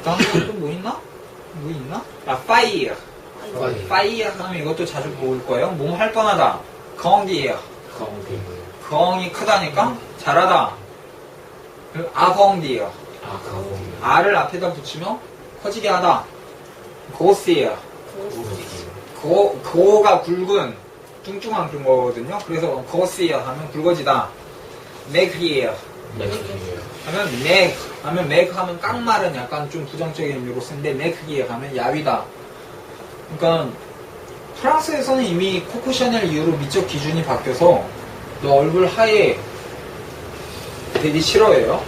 다음 또 뭐 있나? 뭐 있나? 파이어. 파이어 하면 이것도 자주 볼 거예요. 몸 할 뻔하다. 거엉기예요. 거엉이 크다니까 잘하다. 아거엉디예요. 아를 앞에다 붙이면 커지게 하다. 고스예요. 고가 굵은 뚱뚱한 그런 거거든요. 그래서 고스예요 하면 굵어지다. 맥이에요. 하면 맥 하면 깡말은 약간 좀 부정적인 의미로 쓰는데 맥이에요 하면 야위다. 그러니까 프랑스에서는 이미 코코 샤넬 이후로 미적 기준이 바뀌어서 너 얼굴 하얘 되게 싫어해요.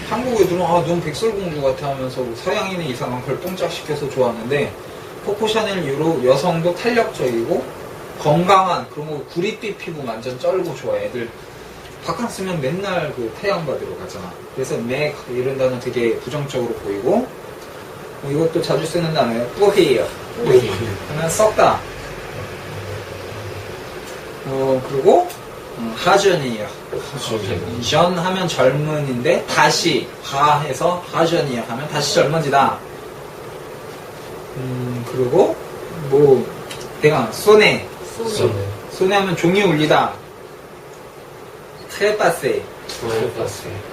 한국애들은 넌 백설공주 같아 하면서 서양인의 이상한 걸 뽕짝시켜서 좋아하는데 코코 샤넬 이후로 여성도 탄력적이고 건강한 그런 거 구릿빛 피부 완전 쩔고 좋아해. 애들 바캉스면 맨날 그 태양 받으러 가잖아. 그래서 맥 이런 단어 되게 부정적으로 보이고 이것도 자주 쓰는 단어예요. 뿌히예요. 그러면 썩다. 그리고 하전이에요. 전 하면 젊은인데 다시 하 해서 하전이에요 하면 다시 젊어지다. 그리고 뭐 내가 쏘네 하면 종이 울리다. 트레파세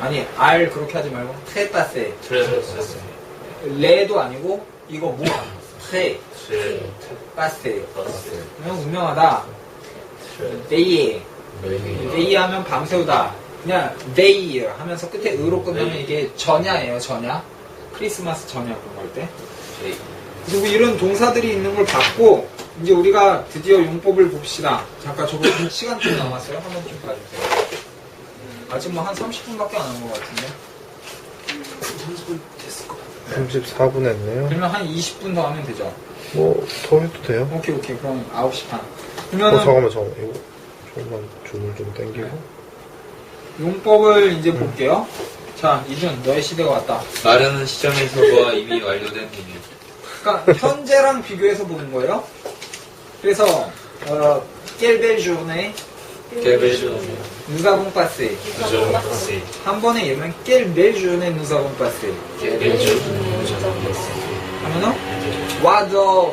아니 알 그렇게 하지 말고 트레파세 레도 아니고 이거 뭐 트레파세 그냥 운명하다. 데이에 하면 밤새우다. 그냥 데이 하면서 끝에 으로 끝나면 이게 전야예요. 전야 크리스마스 전야 그런 거 할 때. 그리고 이런 동사들이 있는 걸 봤고 이제 우리가 드디어 용법을 봅시다. 잠깐 저거 시간 좀 남았어요. 한번 좀 봐주세요. 아직 뭐 한 30분밖에 안 한 것 같은데. 34분 했네요. 그러면 한 20분 더 하면 되죠. 뭐 더 해도 돼요? 오케이 그럼 9시 반. 그러면은 잠깐만 이거 조금만 줌을 좀 당기고. 용법을 이제 볼게요. 자 이준 너의 시대가 왔다. 말하는 시점에서가 이미 완료된 비밀. 그러니까 현재랑 비교해서 보는 거예요. 그래서 깰벨조네 nous avons passé 한 번에 얘기하면 깰벨조네 nous avons passé 하면은 what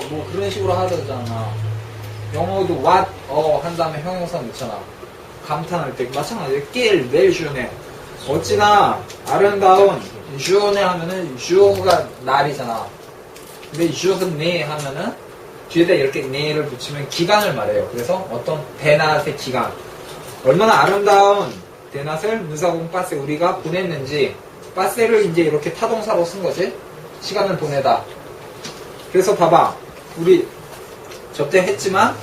뭐 그런 식으로 하잖아. 영어도 what 한 다음에 형용사 넣잖아. 감탄할 때 마찬가지로 깰벨조네 어찌나 아름다운 조네 하면은 조가 날이잖아. 근데 조네 하면은 뒤에다 이렇게 네를 붙이면 기간을 말해요. 그래서 어떤 대낮의 기간, 얼마나 아름다운 대낮을 무사공 빠세 우리가 보냈는지, 빠세를 이제 이렇게 타동사로 쓴 거지. 시간을 보내다. 그래서 봐봐, 우리 저때 했지만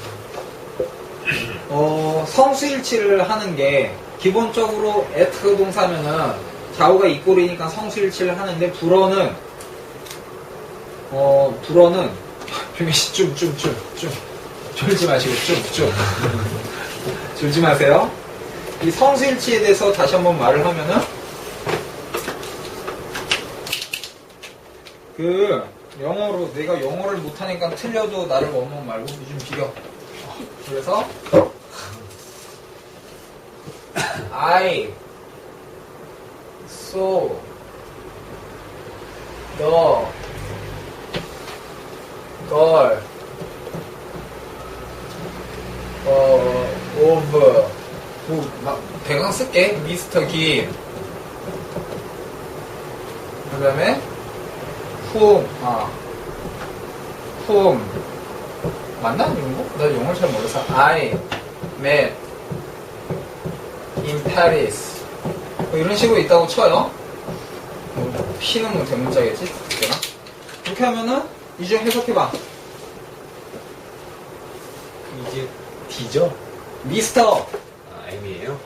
성수일치를 하는 게 기본적으로 at 동사면은 좌우가 이꼴이니까 성수일치를 하는데, 불어는 병희씨 좀 졸지 마시고 좀 졸지 마세요. 이 성수일치에 대해서 다시 한번 말을 하면은, 영어로 내가 영어를 못하니까 틀려도 나를 원문 말고 좀 비겨. 그래서 I saw the girl of 대강 쓸게. 미스터 김. 그 다음에 whom 맞나? 이런 거? 나 영어를 잘 몰라서. I met in Paris. 이런 식으로 있다고 쳐요. P는 뭐 대문자겠지? 되나? 이렇게 하면은 이제 해석해봐. 이게 D죠? 미스터. M이에요?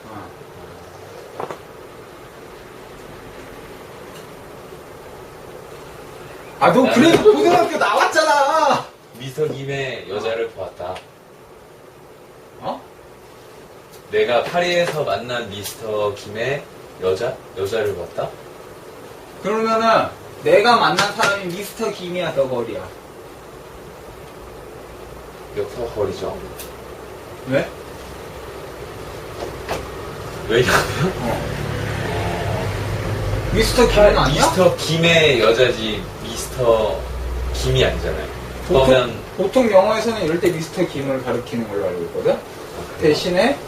너 그래도 고등학교 나왔잖아. 미스터 김의 여자를 보았다. 어? 내가 파리에서 만난 미스터 김의 여자를 보았다? 그러면은 내가 만난 사람이 미스터 김이야, 더 걸이야. 역사 거리죠. 왜? 왜냐면 미스터 김은 아니야? 미스터 김의 여자지 미스터 김이 아니잖아요. 그러면 보통 영어에서는 이럴 때 미스터 김을 가리키는 걸로 알고 있거든? 대신에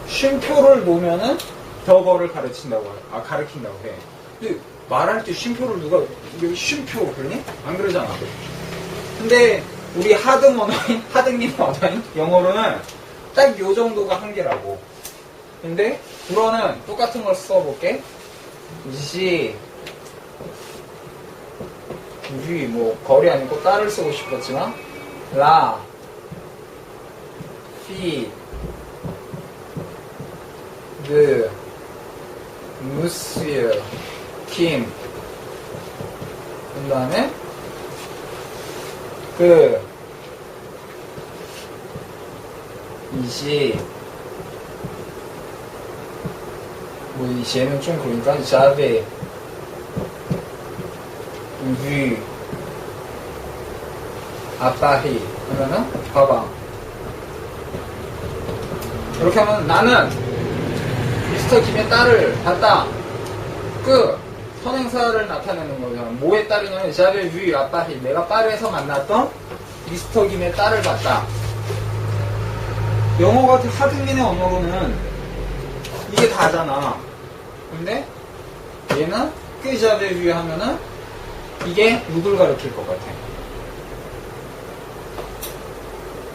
쉼표를 놓으면은 더거를 가르친다고 가르친다고 해. 근데 말할 때 쉼표를 누가 여기 쉼표 그러니? 안 그러잖아. 근데 우리 하등님 언어인 영어로는 딱 요 정도가 한계라고. 근데 불어는 똑같은 걸 써볼게. 거리 아니고 딸을 쓰고 싶었지만 라, 피, 드, 무스, 김. 그 다음에 이제는 좀 그러니까 자베 유 아빠히 하면은 봐봐. 이렇게 하면 나는 미스터 김의 딸을 봤다. 선행사를 나타내는 거잖아. 뭐의 딸이냐면 자베 유 아빠히, 내가 파리에서 만났던 미스터 김의 딸을 봤다. 영어 같은 하등민의 언어로는 이게 다잖아. 근데 얘는 자베 유 하면은 이게 누굴 가르칠 것 같아?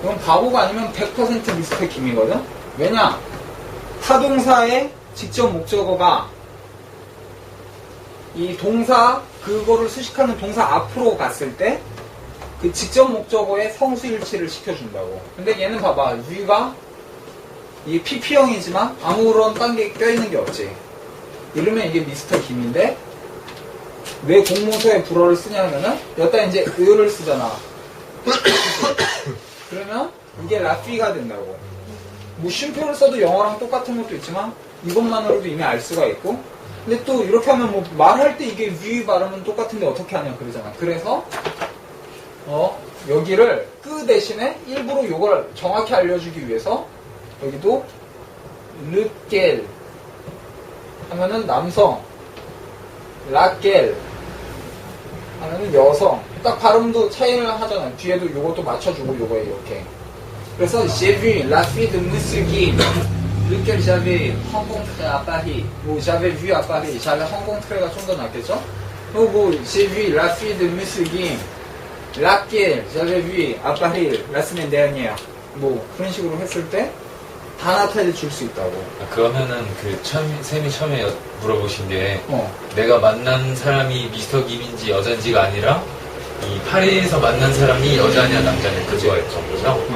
이건 바보가 아니면 100% 미스터 김이거든? 왜냐? 타동사의 직접 목적어가 이 동사, 그거를 수식하는 동사 앞으로 갔을 때 그 직접 목적어의 성수일치를 시켜준다고. 근데 얘는 봐봐. 유가 이 PP형이지만 아무런 딴 게 껴있는 게 없지. 이러면 이게 미스터 김인데 왜 공모서에 불어를 쓰냐면은 여기다 이제 의를 쓰잖아. 그러면 이게 라피가 된다고. 쉼표를 써도 영어랑 똑같은 것도 있지만 이것만으로도 이미 알 수가 있고, 근데 또 이렇게 하면 말할 때 이게 위 발음은 똑같은데 어떻게 하냐 그러잖아. 그래서 여기를 대신에 일부러 이걸 정확히 알려주기 위해서 여기도 르겔 하면은 남성, 라겔 하면은 여성. 딱 발음도 차이를 하잖아. 뒤에도 요것도 맞춰주고 요거에 이렇게. 그래서 j'ai vu la fille de Monsieur Kim, lequel j'avais rencontré à Paris. j'avais vu à Paris. j'avais rencontré가 좀 더 낫겠죠? 그리고 j'ai vu la fille de Monsieur Kim, 라길, 자레비, 아빠릴, 라스멘 데아니야. 뭐 그런 식으로 했을 때 단아타를 줄 수 있다고. 그러면은 쌤이 처음에 물어보신 게 어. 내가 만난 사람이 미스터 김인지 여잔지가 아니라 이 파리에서 만난 사람이 여자냐 남자냐 그거였죠. 그죠?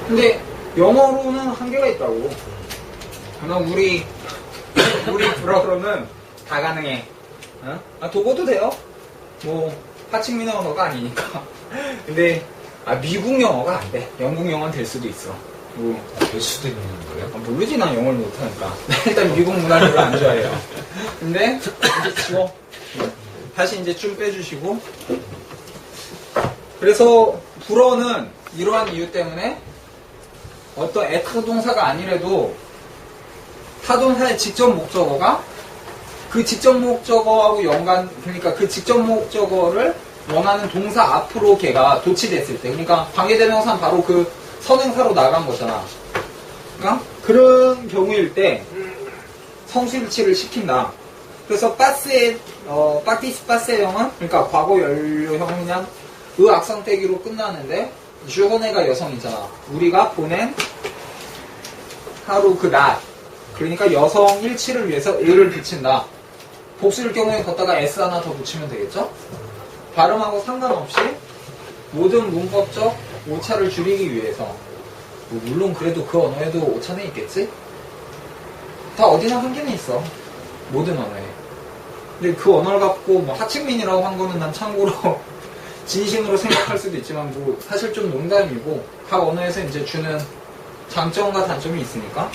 근데 영어로는 한계가 있다고. 그러나 우리 불어로는 다 가능해. 어? 아, 독어도 돼요. 뭐 하층민의 언어가 아니니까. 근데 미국 영어가 안 돼. 영국 영어는 될 수도 있어. 뭐, 될 수도 있는 거예요? 모르지, 난 영어를 못하니까. 일단 미국 문화를 안 좋아해요. 근데 이제 지워. 다시 이제 좀 빼주시고. 그래서 불어는 이러한 이유 때문에 어떤 에트 동사가 아니래도 타동사의 직접 목적어가 그 직접 목적어하고 그러니까 그 직접 목적어를 원하는 동사 앞으로 걔가 도치됐을 때, 그러니까 관계대명사는 바로 그 선행사로 나간 거잖아. 그러니까 그런 경우일 때 성수일치를 시킨다. 그래서 파티시파세형은 그러니까 과거 연료형은 그냥 악성 떼기로 끝나는데 주호네가 여성이잖아. 우리가 보낸 하루 그 낮. 그러니까 여성 일치를 위해서 을을 붙인다. 복수일 경우에 걷다가 s 하나 더 붙이면 되겠죠? 발음하고 상관없이 모든 문법적 오차를 줄이기 위해서, 뭐 물론 그래도 그 언어에도 오차는 있겠지? 다 어디나 한계는 있어. 모든 언어에. 근데 그 언어를 갖고 뭐 하층민이라고 한 거는 난 참고로 진심으로 생각할 수도 있지만 뭐 사실 좀 농담이고, 각 언어에서 이제 주는 장점과 단점이 있으니까.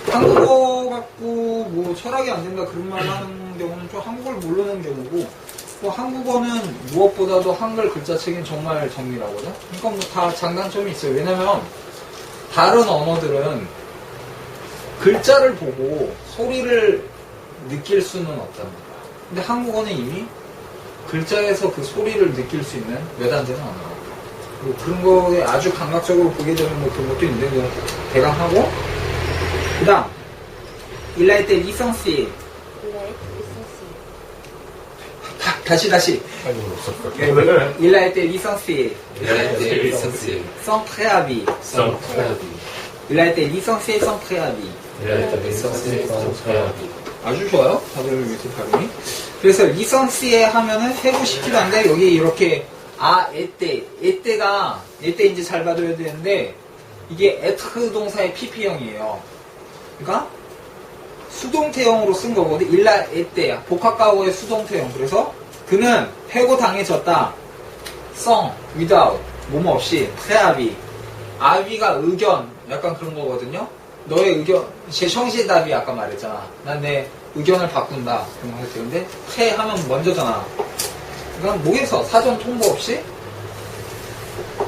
한국어 갖고 뭐 철학이 안 된다 그런 말 하는 경우는 좀 한국어를 모르는 경우고, 뭐 한국어는 무엇보다도 한글 글자책은 정말 정밀하거든. 그러니까 뭐 다 장단점이 있어요. 왜냐면 다른 언어들은 글자를 보고 소리를 느낄 수는 없단 말이야. 근데 한국어는 이미 글자에서 그 소리를 느낄 수 있는 몇 안 되는 언어라고. 뭐 그런 거에 아주 감각적으로 보게 되면 뭐 그런 것도 있는데 뭐 대강 하고, 그 다음 Il a été licencié. 다시 아니면 없었어. Il a été licencié 리센스 sans préavis. Il a été licencié sans préavis. 아주 좋아요. 다들 위해서 발음이. 그래서 licencié 하면은 해고시키다인데 여기 이렇게 에때가 이제 잘 받아야 되는데 이게 에트 동사의 PP형이에요. 그러니까 수동태형으로 쓴 거거든. 일라 에때야. 복합가오의 수동태형. 그래서 그는 해고당해졌다. 성, without, 뭐뭐 없이, 프레아비. 아비가 의견, 약간 그런 거거든요. 너의 의견, 제 성실답이 아까 말했잖아. 난 내 의견을 바꾼다. 그런 거 할 때. 근데 프레 하면 먼저잖아. 그러니까 목에서 사전 통보 없이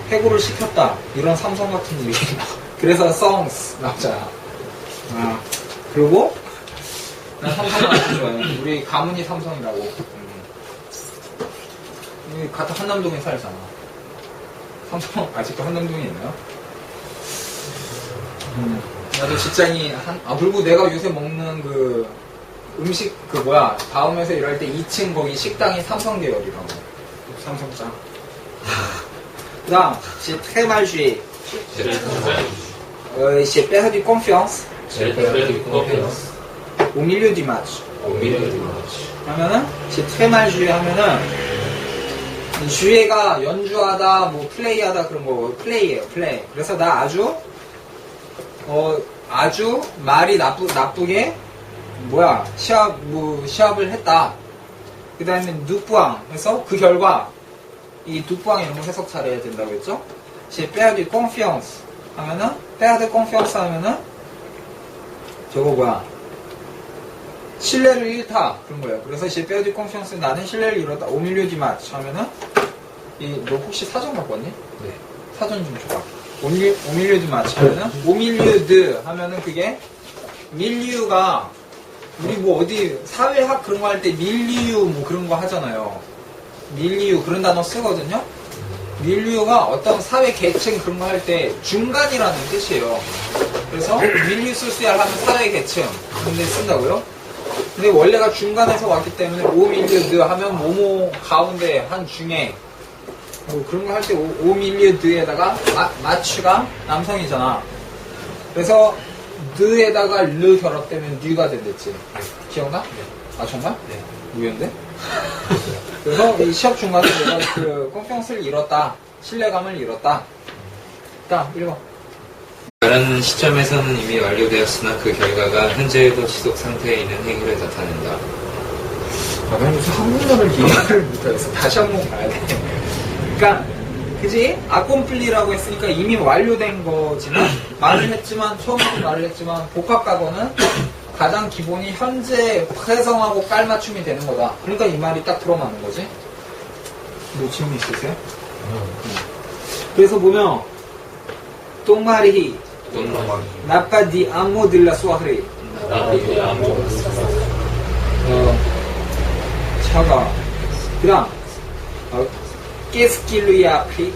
해고를 시켰다. 이런 삼성 같은 일이. 그래서 songs 나오잖아. 그리고 난 삼성을 아주 좋아해. 우리 가문이 삼성이라고. 같은 한남동에 살잖아. 삼성 아직도 한남동에 있나요? 나도 직장이 그리고 내가 요새 먹는 그 음식 다음에서 일할 때 2층 거기 식당이 삼성 계열이라고. 삼성장. 그 다음, j'ai très mal joué. J'ai perdu confiance au milieu du match. 하면은, j'ai très mal joué 하면은, 주예가 연주하다, 뭐 플레이하다 그런 거 플레이예요, 플레이. 그래서 나 아주 말이 나쁘게 시합을 했다. 그 다음에 누뿌앙 해서 그 결과 이 누뿌앙 이런 거 해석 잘해야 된다고 했죠. j'ai perdu confiance 하면은 perdre confiance 하면은 저거 신뢰를 잃다 그런 거예요. 그래서 j'ai perdu confiance 나는 신뢰를 잃었다. au milieu du match 하면은 너 혹시 사전 갖고 왔니? 네. 사전 좀 줘봐. au milieu du match 하면은 au milieu de 하면은 그게 밀리유가 우리 뭐 어디 사회학 그런 거 할 때 밀리유 뭐 그런 거 하잖아요. 밀리유 그런 단어 쓰거든요. 밀리유가 어떤 사회 계층 그런 거 할 때 중간이라는 뜻이에요. 그래서 밀리유 소시알 하면 사회 계층 그런 데 쓴다고요. 근데 원래가 중간에서 왔기 때문에 오 밀리유 하면 모모 가운데 한 중에 그런 거 할 때 오밀리드에다가 마추가 남성이잖아. 그래서 느에다가 르 결합되면 뉴가 된댔지. 기억나? 아 정말? 네. 무였는데? 그래서 이 시합 중간에 내가 그 꽁평스를 잃었다. 신뢰감을 잃었다. 딱 1번. 다른 시점에서는 이미 완료되었으나 그 결과가 현재에도 지속 상태에 있는 행위를 나타낸다. 아, 난 무슨 한국말을 이해를 못하겠어. 다시 한번 봐야 돼. 그러니까, 그지? 아콤플리라고 했으니까 이미 완료된 거지만, 말을 했지만, 처음부터 말을 했지만, 복합과거는 가장 기본이 현재 회성하고 깔맞춤이 되는 거다. 그러니까 이 말이 딱 들어맞는 거지. 뭐 질문 있으세요? 그래서 보면, 똥마리, 나빠디 아모들라 수아흐리. 차가. 그 다음, 깨스킬루야 프리,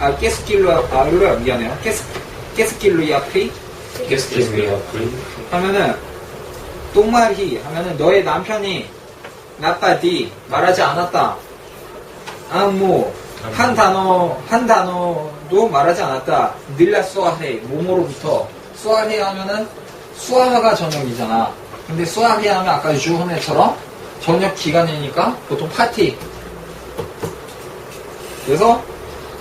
미안해요. 깨스킬루야 프리 하면은, 똥말히 하면은 너의 남편이 나빠디 말하지 않았다. 한 단어도 말하지 않았다. 늘라 수아해, 몸으로부터. 수아해 하면은, 수아하가 저녁이잖아. 근데 수아해 하면 아까 주헌회처럼 저녁 기간이니까 보통 파티. 그래서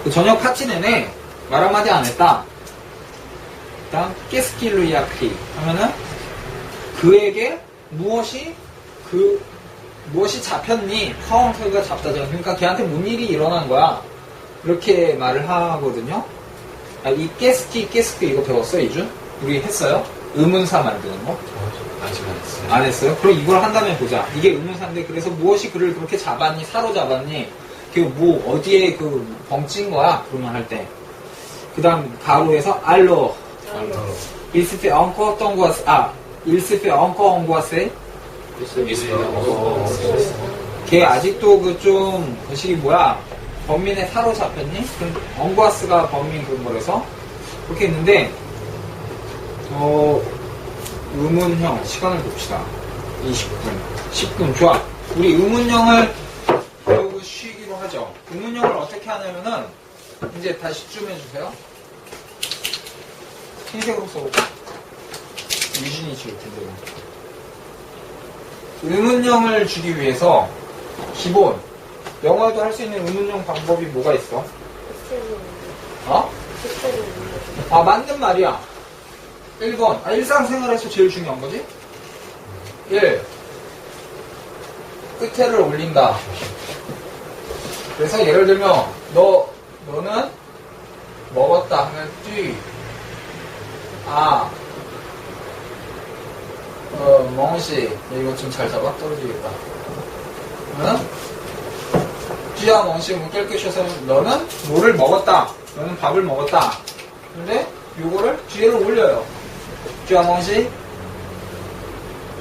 그 저녁 파티 내내 말 한마디 안 했다. 일단 깨스킬루야피 하면은 그에게 무엇이 잡혔니? 카운터가 잡다잖아. 그러니까 걔한테 뭔 일이 일어난 거야. 이렇게 말을 하거든요. 이 깨스키 이거 배웠어, 이준? 우리 했어요? 의문사 만드는 거? 아직 안 했어요. 안 했어요? 그럼 이걸 한 다음에 보자. 이게 의문사인데, 그래서 무엇이 그를 그렇게 잡았니? 사로잡았니? 어디에 벙찐 거야? 그러면 할 때. 그 다음, 가로에서, 알로. 일스페 엉커 어떤 거, 일스페 엉커 엉거세? 걔 아직도 거식이 뭐야? 범민에 사로잡혔니? 그럼 엉거스가 범민 그런 거라서. 그렇게 했는데, 의문형 시간을 봅시다. 10분 좋아. 우리 의문형을 배우고 쉬기로 하죠. 의문형을 어떻게 하냐면은 이제 다시 좀 해주세요. 흰색으로 써볼까? 유진이 지울 텐데. 의문형을 주기 위해서 기본 영어에도 할 수 있는 의문형 방법이 뭐가 있어? 맞는 말이야. 1번. 일상생활에서 제일 중요한 거지? 1. 끝에를 올린다. 그래서 예를 들면, 너는 먹었다 하면 뒤. 멍씨. 이거 좀 잘 잡아? 떨어지겠다. 그러면, 뒤야 멍씨 깨끗셔서 너는 뭐를 먹었다. 너는 밥을 먹었다. 근데, 요거를 뒤에를 올려요. 쥐아멍씨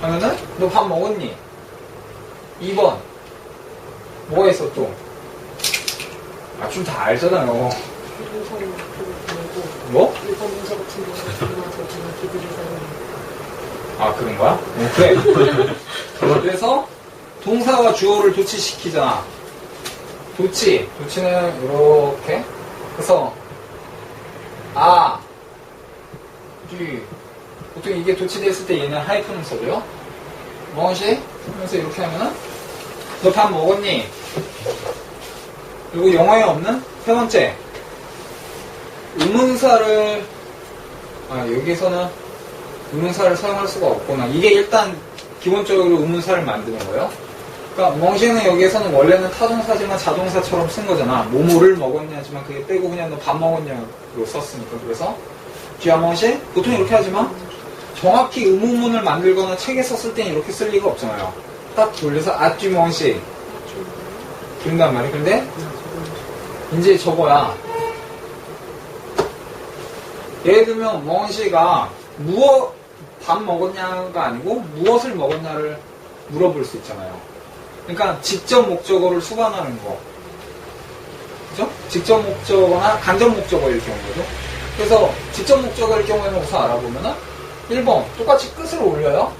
하면은 너 밥 먹었니? 2번 뭐가 있어 또? 좀 다 알잖아요. 뭐? 그런 거야? 그래. 그래서 동사와 주어를 도치시키잖아. 도치는 이렇게. 그래서 보통 이게 도치됐을 때 얘는 하이픈을 써줘요. 무엇이? 하면서 이렇게 하면은 너 밥 먹었니? 그리고 영어에 없는 세 번째 의문사를 여기서는 의문사를 사용할 수가 없구나. 이게 일단 기본적으로 의문사를 만드는 거예요. 그러니까 멍시는 여기에서는 원래는 타동사지만 자동사처럼 쓴 거잖아. 뭐뭐를 먹었냐 하지만 그게 빼고 그냥 너 밥 먹었냐로 썼으니까. 그래서 쥐아멍시 보통 이렇게 하지만 정확히 의문문을 만들거나 책에 썼을 땐 이렇게 쓸 리가 없잖아요. 딱 돌려서 쥐멍시 그런단 말이에요. 근데 이제 저거야. 예를 들면 멍시가 밥 먹었냐가 아니고 무엇을 먹었냐를 물어볼 수 있잖아요. 그러니까 직접 목적어를 수반하는 거. 그죠? 직접 목적어나 간접 목적어일 경우죠. 그래서 직접 목적어일 경우에는 우선 알아보면은 1번 똑같이 끝을 올려요.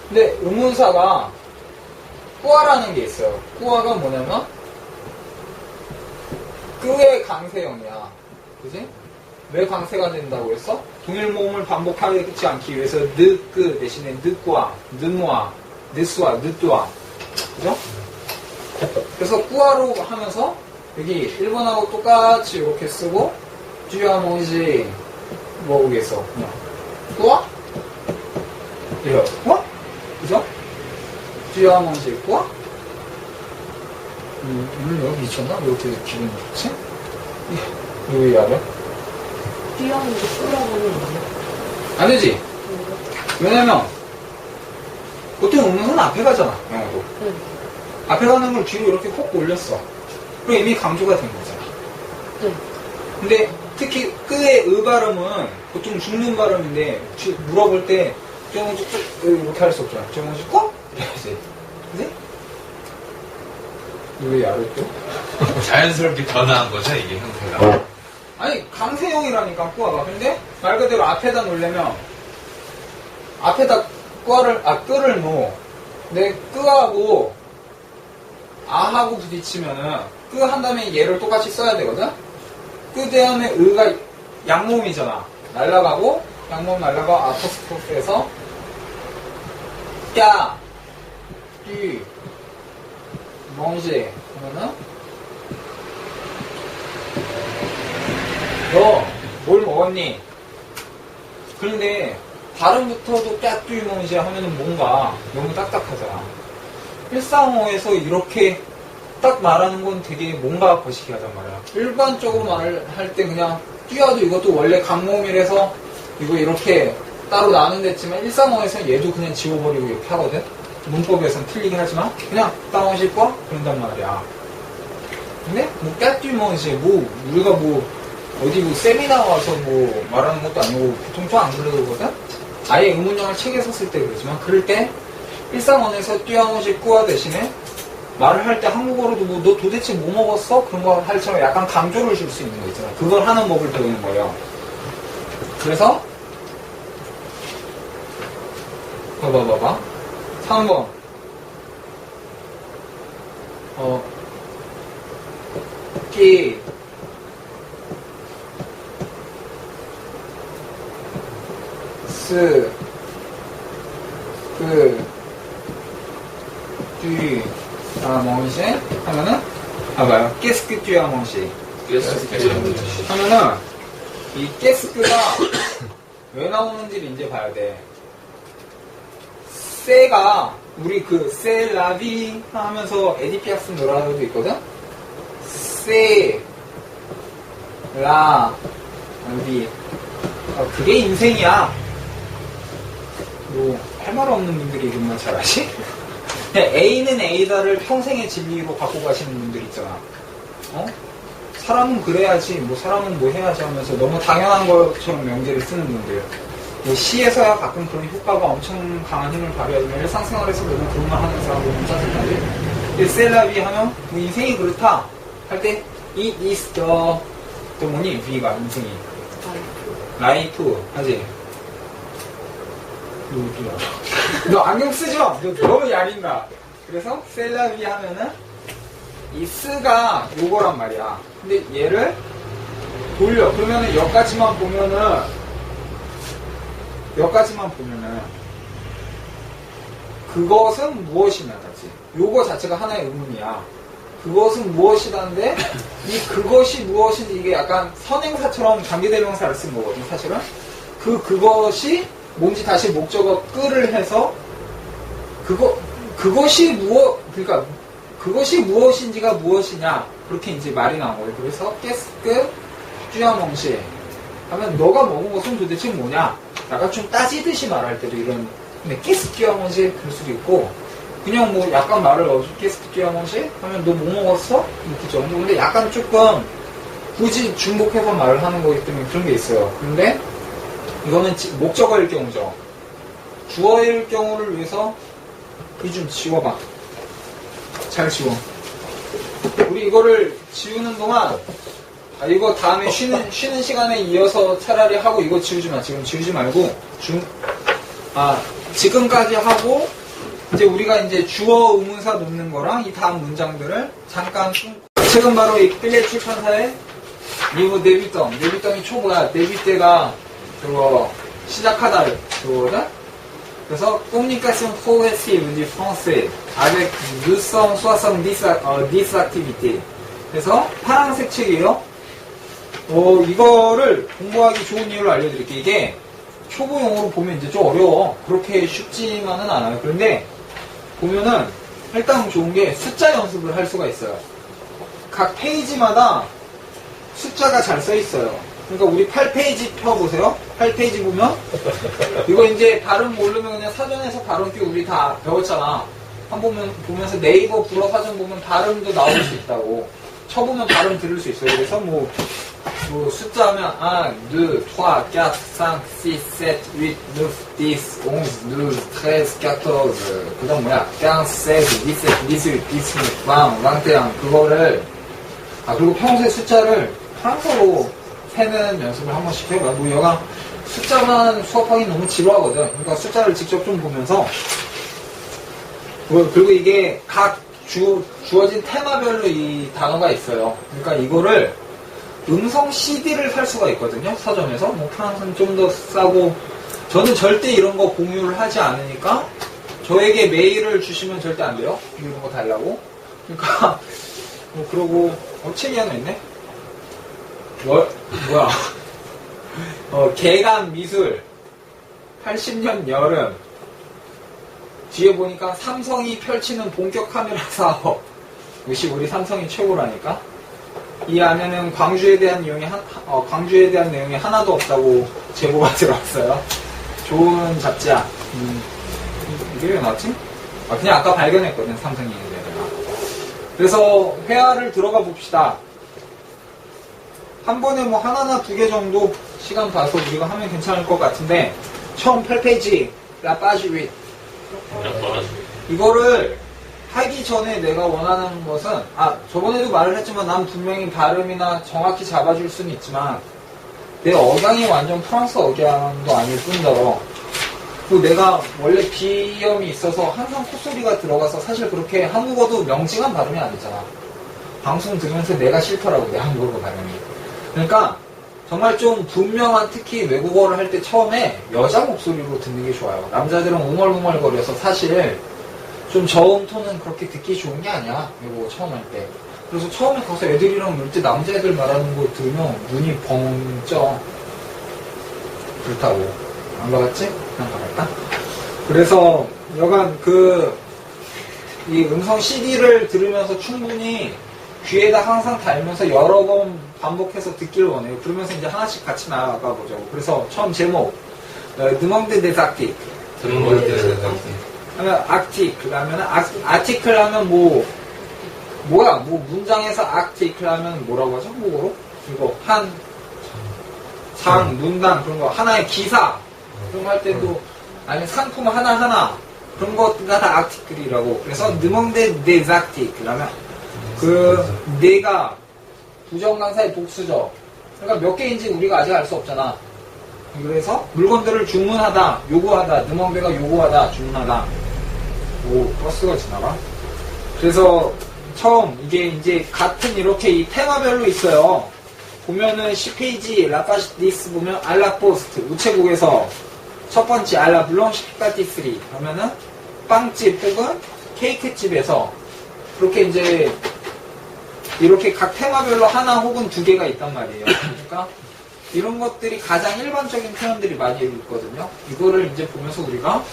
근데 의문사가 꾸아라는 게 있어요. 꾸아가 뭐냐면 끄의 강세형이야. 그지? 왜 강세가 된다고 했어? 동일 모음을 반복하지 않기 위해서 느, 끄 대신에 느꾸와, 느무와, 느수와, 느뚜와. 그죠? 그래서 꾸아로 하면서 여기 1번하고 똑같이 이렇게 쓰고 쥐와 뭐지 뭐겠어? 그냥 꾸아? 이거 꾸아? 그죠? 쥐와 뭐지 꾸아? 여기 미쳤나? 왜 이렇게 기분이 좋지? 왜 알아? 뛰어는 게 끌어보는 거야. 안 되지? 왜냐면 보통 음은 앞에 가잖아, 영어도. 응. 앞에 가는 걸 뒤로 이렇게 콕 올렸어. 그럼 이미 강조가 된 거잖아. 응. 근데 특히 끄의 으 발음은 보통 죽는 발음인데 물어볼 때 정우지 이렇게 할 수 없잖아. 정우지 꼭? 이래야지. 그지? 왜 알을 또? 자연스럽게 변화한 거죠, 이게 형태가. 아니 강세형이라니까 꾸아가. 근데 말 그대로 앞에다 놓으려면 앞에다 끄를 놓어. 근데 끄하고 아하고 부딪히면은 끄 한 다음에 얘를 똑같이 써야 되거든. 그 다음에 으가 양몸이잖아. 날라가고 양몸 날라가고 아포스트로프에서 야, 띠, 멍지 하면은 너 뭘 먹었니? 그런데 발음부터도 깍뚜이 멍지 하면은 뭔가 너무 딱딱하잖아. 일상어에서 이렇게 딱 말하는 건 되게 뭔가 거시기 하단 말이야. 일반적으로 말을 할 때 그냥 뛰어도 이것도 원래 강몸이라서 이거 이렇게 따로 나눈댔지만 일상어에서 얘도 그냥 지워버리고 이렇게 하거든. 문법에선 틀리긴 하지만 그냥 따오실 거 그런단 말이야. 근데 뭐 깍뚜이 멍지 뭐 우리가 뭐 어디 뭐 세미나 와서 뭐 말하는 것도 아니고 보통 좀 안 그러거든? 아예 의문형을 책에 썼을 때 그러지만 그럴 때 일상언에서 뛰어오실 꾸아 대신에 말을 할 때 한국어로도 뭐 너 도대체 뭐 먹었어? 그런 거 할처럼 약간 강조를 줄 수 있는 거 있잖아. 그걸 하는 법을 배우는 거예요. 그래서 봐봐 3번 끼 스, 쥐, 멍시 하면은, 봐봐요. 깨스크 쥐아 멍시. 하면은, 이 깨스크가 왜 나오는지를 이제 봐야 돼. 세가, 우리 그, 세, 라비 하면서 에디피아스 노래도 있거든? 세, 라, 비. 그게 인생이야. 뭐, 할 말 없는 분들이 이름만 잘하시? A는 A다를 평생의 진리로 갖고 가시는 분들 있잖아. 사람은 그래야지, 뭐, 사람은 뭐 해야지 하면서 너무 당연한 것처럼 명제를 쓰는 분들. 뭐 시에서야 가끔 그런 효과가 엄청 강한 힘을 발휘하지만 일상생활에서 너무 그런 말 하는 사람도 못 찾을까지. 셀라비 하면, 뭐, 인생이 그렇다. 할 때, it is the, 또 뭐니? V가, 인생이. 라이프, 하지? 너 안경 쓰지 마! 너 너무 야린다. 그래서 셀라비 하면은 이 스가 요거란 말이야. 근데 얘를 돌려. 그러면은 여기까지만 보면은 그것은 무엇이냐지. 요거 자체가 하나의 의문이야. 그것은 무엇이다인데 이 그것이 무엇인지 이게 약간 선행사처럼 관계대명사를 쓴 거거든 사실은. 그것이 뭔지 다시 목적어 끄를 해서 그것이 그러니까 그것이 무엇인지가 무엇이냐 그렇게 이제 말이 나온 거예요. 그래서 깨스크 쥐아멍시 하면 너가 먹은 것은 도대체 뭐냐? 약간 좀 따지듯이 말할 때도 이런 근데 깨스크 쥐아멍시 그럴 수도 있고 그냥 뭐 약간 말을 깨스크 쥐아멍시 하면 너 뭐 먹었어? 이렇게 정도. 근데 약간 조금 굳이 중복해서 말을 하는 거기 때문에 그런 게 있어요. 근데 이거는 목적어일 경우죠. 주어일 경우를 위해서 이 좀 지워봐. 잘 지워. 우리 이거를 지우는 동안 이거 다음에 쉬는 시간에 이어서 차라리 하고 이거 지우지 마. 지금 지우지 말고 지금까지 하고 이제 우리가 이제 주어 의문사 놓는 거랑 이 다음 문장들을 잠깐 책은 바로 이 필레 출판사의 리브 데뷔덩이 초보야. 데뷔 때가 그거 시작하다 그거거든. 그래서 communication progressive du français avec 260 activités. 그래서 파란색 책이에요. 이거를 공부하기 좋은 이유를 알려드릴게요. 이게 초보용어로 보면 이제 좀 어려워. 그렇게 쉽지만은 않아요. 그런데 보면은 일단 좋은 게 숫자 연습을 할 수가 있어요. 각 페이지마다 숫자가 잘 써 있어요. 그러니까 우리 8페이지 펴보세요. 8페이지 보면 이거 이제 발음 모르면 그냥 사전에서 발음기 우리 다 배웠잖아. 한번 보면서 네이버 불어 사전 보면 발음도 나올 수 있다고. 쳐보면 발음 들을 수 있어요. 그래서 뭐 숫자 하면 1, 2, 3, 4, 5, 6, 7, 8, 9, 10, 11, 12, 13, 14 그 다음 뭐야 15, 16, 17, 18, 19, 21 그거를 그리고 평소에 숫자를 프랑스어로 세는 연습을 한 번씩 해봐. 뭐 여가 숫자만 수업하기 너무 지루하거든. 그러니까 숫자를 직접 좀 보면서 그리고 이게 각 주어진 테마별로 이 단어가 있어요. 그러니까 이거를 음성 CD를 살 수가 있거든요. 서점에서. 뭐 프랑스는 좀 더 싸고 저는 절대 이런 거 공유를 하지 않으니까 저에게 메일을 주시면 절대 안 돼요. 이런 거 달라고. 그러니까 그러고 책이 하나 있네. 뭐야? 개간 미술 80년 여름 뒤에 보니까 삼성이 펼치는 본격 카메라 사업. 역시 우리 삼성이 최고라니까. 이 안에는 광주에 대한 내용이 하나도 없다고 제보가 들어왔어요. 좋은 잡지야. 이게 왜 나왔지? 그냥 아까 발견했거든, 삼성이 내가. 그래서 회화를 들어가 봅시다. 한 번에 뭐 하나나 두 개 정도 시간 봐서 우리가 하면 괜찮을 것 같은데, 처음 8페이지, 라파주윗. 이거를 하기 전에 내가 원하는 것은 저번에도 말을 했지만 난 분명히 발음이나 정확히 잡아줄 수는 있지만 내 억양이 완전 프랑스 억양도 아닐 뿐더러 그리고 내가 원래 비염이 있어서 항상 콧소리가 들어가서 사실 그렇게 한국어도 명징한 발음이 아니잖아. 방송 들으면서 내가 싫더라고 내 한국어 발음이. 그러니까 정말 좀 분명한, 특히 외국어를 할 때 처음에 여자 목소리로 듣는 게 좋아요. 남자들은 웅얼웅얼거려서 사실 좀 저음 톤은 그렇게 듣기 좋은 게 아니야. 외국어 처음 할 때. 그래서 처음에 가서 애들이랑 놀 때 남자애들 말하는 거 들으면 눈이 벙 쪄. 그렇다고. 안 가봤지? 그냥 가볼까? 그래서 여간 이 음성 CD를 들으면서 충분히 귀에다 항상 달면서 여러 번 반복해서 듣기를 원해요. 그러면서 이제 하나씩 같이 나아가 보자고. 그래서 처음 제목, 드멍드 데삭틱. 하면 악티클 하면 아티클 하면 뭐야? 문장에서 아티클 하면 뭐라고 하죠? 한국어로? 이거 문단 그런 거 하나의 기사 그런 거 할 때도 아니면 상품 하나 그런 거가 다 아티클이라고. 그래서 드멍드 데삭틱 하면 내가 부정강사의 복수죠. 그러니까 몇 개인지 우리가 아직 알 수 없잖아. 그래서 물건들을 주문하다, 요구하다, 드멍드가 요구하다, 주문하다. 버스가 지나가. 그래서 처음 이게 이제 같은 이렇게 이 테마별로 있어요. 보면은 10페이지 라파디스 보면 알라포스트 우체국에서 첫 번째 알라 블랑시 피카티스리 하면은 빵집 혹은 케이크집에서 그렇게 이제 이렇게 각 테마별로 하나 혹은 두 개가 있단 말이에요. 그러니까 이런 것들이 가장 일반적인 표현들이 많이 있거든요. 이거를 이제 보면서 우리가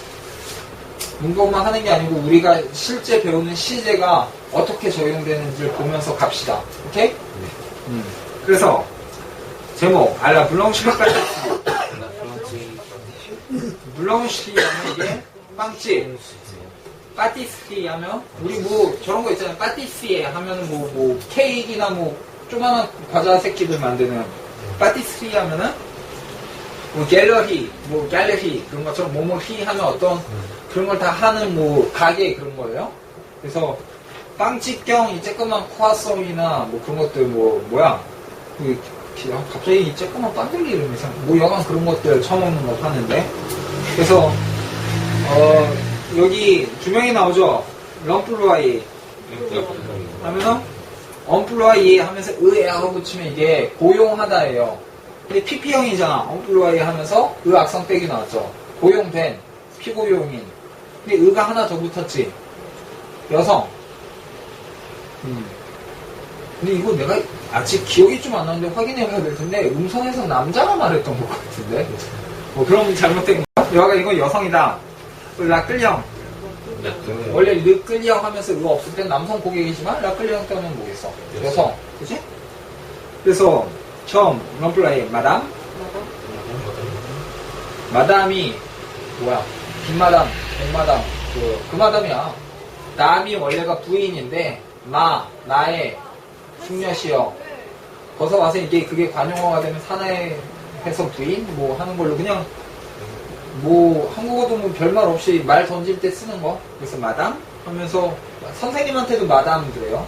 문법만 하는 게 아니고 우리가 실제 배우는 시제가 어떻게 적용되는지를 보면서 갑시다. 오케이? 그래서 제목 알라 블랑시 피카티스리 블랑시 하면 이게 빵집, 파티스리 하면 우리 저런 거 있잖아요. 파티시에 하면은 케이크나 조그만한 과자 새끼들 만드는 파티스리 하면은 갤러리 그런 것처럼 뭐히 하면 어떤 그런 걸 다 하는 가게 그런 거예요. 그래서 빵집경 이 쬐끄만 코아송이나 그런 것들 뭐야 갑자기 이 쬐끄만 빵들 이름이 여간 그런 것들 처먹는 거 하는데. 그래서 여기 두 명이 나오죠. 럼플루아이 하면은 employee 하면서 의하고 붙이면 이게 고용하다예요. 근데 PP형이잖아. employee 하면서 의 악성 땡이 나왔죠. 고용된, 피고용인. 근데 의가 하나 더 붙었지. 여성. 근데 이거 내가 아직 기억이 좀 안 나는데 확인해봐야 될 텐데 음성에서 남자가 말했던 것 같은데. 그럼 잘못된 거야? 여가 이건 여성이다. 라끌형. 원래 르끌형 하면서 의 없을 땐 남성 고객이지만 라끌형 때문에 뭐겠어? 여성. 그치? 그래서 처음 럼플라이 마담. 마담이 뭐야? 빈마담, 백마담. 그 마담이야. 남이 원래가 부인인데 나의 숙녀시여. 거기서 와서 이게 그게 관용어가 되면 사나이해서 부인 뭐 하는 걸로 그냥 뭐 한국어도 뭐 별말 없이 말 던질 때 쓰는 거. 그래서 마담 하면서 선생님한테도 마담 그래요.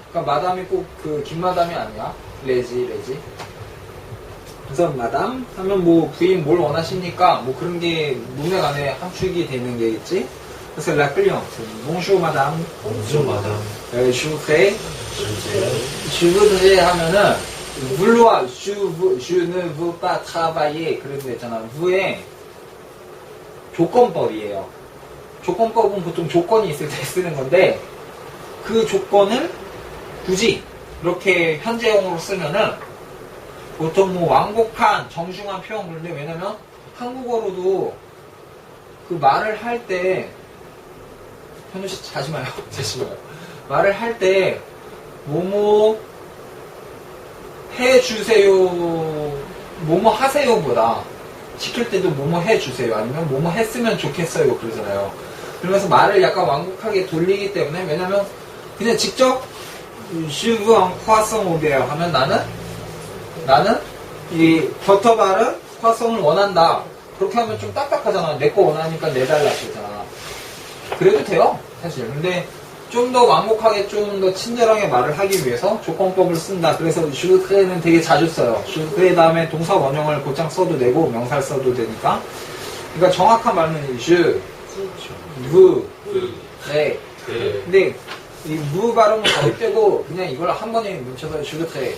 그러니까 마담이 꼭 그 김마담이 아니야. 레지. 그래서 마담 하면 뭐 부인 뭘 원하십니까? 뭐 그런 게 문맥 안에 함축이 되는 게 있지. 그래서 라끌형, bonjour madame, bonjour madame, je voudrais 하면은 vouloir, je ne veux pas travailler 그래도 있잖아. vou의 조건법이에요. 조건법은 보통 조건이 있을 때 쓰는 건데 그 조건을 굳이 이렇게 현재형으로 쓰면은 보통 뭐 완곡한 정중한 표현 그런데 왜냐면 한국어로도 그 말을 할 때 현우씨 자지 마요. 자지 마요. 말을 할 때 뭐뭐 해주세요 뭐뭐 하세요보다 시킬 때도 뭐뭐 해주세요 아니면 뭐뭐 했으면 좋겠어요 그러잖아요. 그러면서 말을 약간 완곡하게 돌리기 때문에 왜냐면 그냥 직접 je veux un croissant au beurre 하면 나는 이 버터 바른 croissant을 원한다. 그렇게 하면 좀 딱딱하잖아. 내 거 원하니까 내달라 그러잖아. 그래도 돼요 사실. 근데 좀 더 완곡하게 좀 더 친절하게 말을 하기 위해서 조건법을 쓴다. 그래서 주드크레는 되게 자주 써요. 주드크레 다음에 동사 원형을 곧장 써도 되고 명사를 써도 되니까. 그러니까 정확한 말은 주, 부, 네. 근데 이 무 발음은 거의 빼고 그냥 이걸 한 번에 뭉쳐서 주드크레.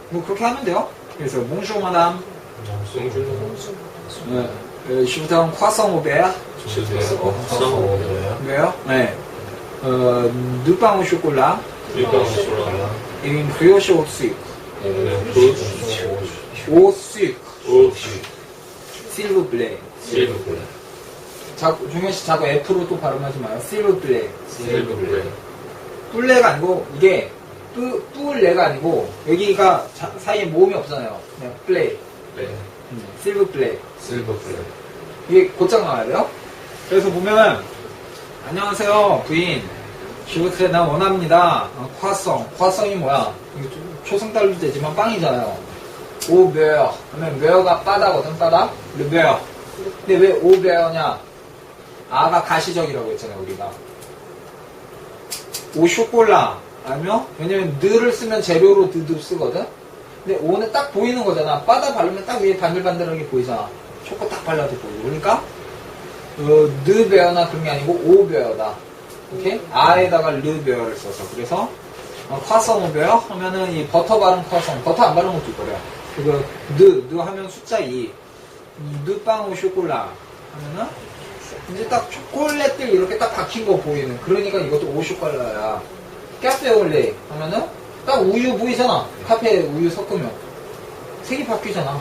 뭐 그렇게 하면 돼요. 그래서 bonjour madame. Je voudrais un croissant au beurre. Beurre. 네. deux pains au chocolat. Et une brioche au sucre. Au sucre. S'il vous plaît. 자꾸 종현씨 자꾸 F로 또 발음하지 마요. s'il vous plaît. 뿔레가 아니고 이게 뿔레가 아니고 여기가 사이에 모음이 없잖아요. 그냥 플레이. s'il vous plaît. 이게 곧장 나와야 돼요. 그래서 보면 안녕하세요 부인. 주부트레 나 원합니다. croissant이 뭐야? 초승달도 되지만 빵이잖아요. au beurre. 그러면 beurre가 바다거든. 바다. le beurre. 근데 왜 au beurre냐? 아가 가시적이라고 했잖아요 우리가. au chocolat. 아니면 왜냐면 느를 쓰면 재료로 드도 쓰거든. 근데 오는 딱 보이는 거잖아. 바다 바르면 딱 위에 반들반들하게 보이잖아. 초코 딱 발라도 보이고. 그러니까 느 베어나 그런 게 아니고 오 베어다. 오케이? 아에다가 르 베어를 써서. 그래서 croissant au beurre 하면은 이 버터 바른 croissant. 버터 안 바른 것도 있거래요. 그거 느 하면 숫자 2. 느 빵 오 쇼콜라 하면은 이제 딱 초콜릿들 이렇게 딱 박힌 거 보이는. 그러니까 이것도 오 쇼콜라야. 카페 올레 하면은 딱 우유 보이잖아. 카페에 우유 섞으면 색이 바뀌잖아.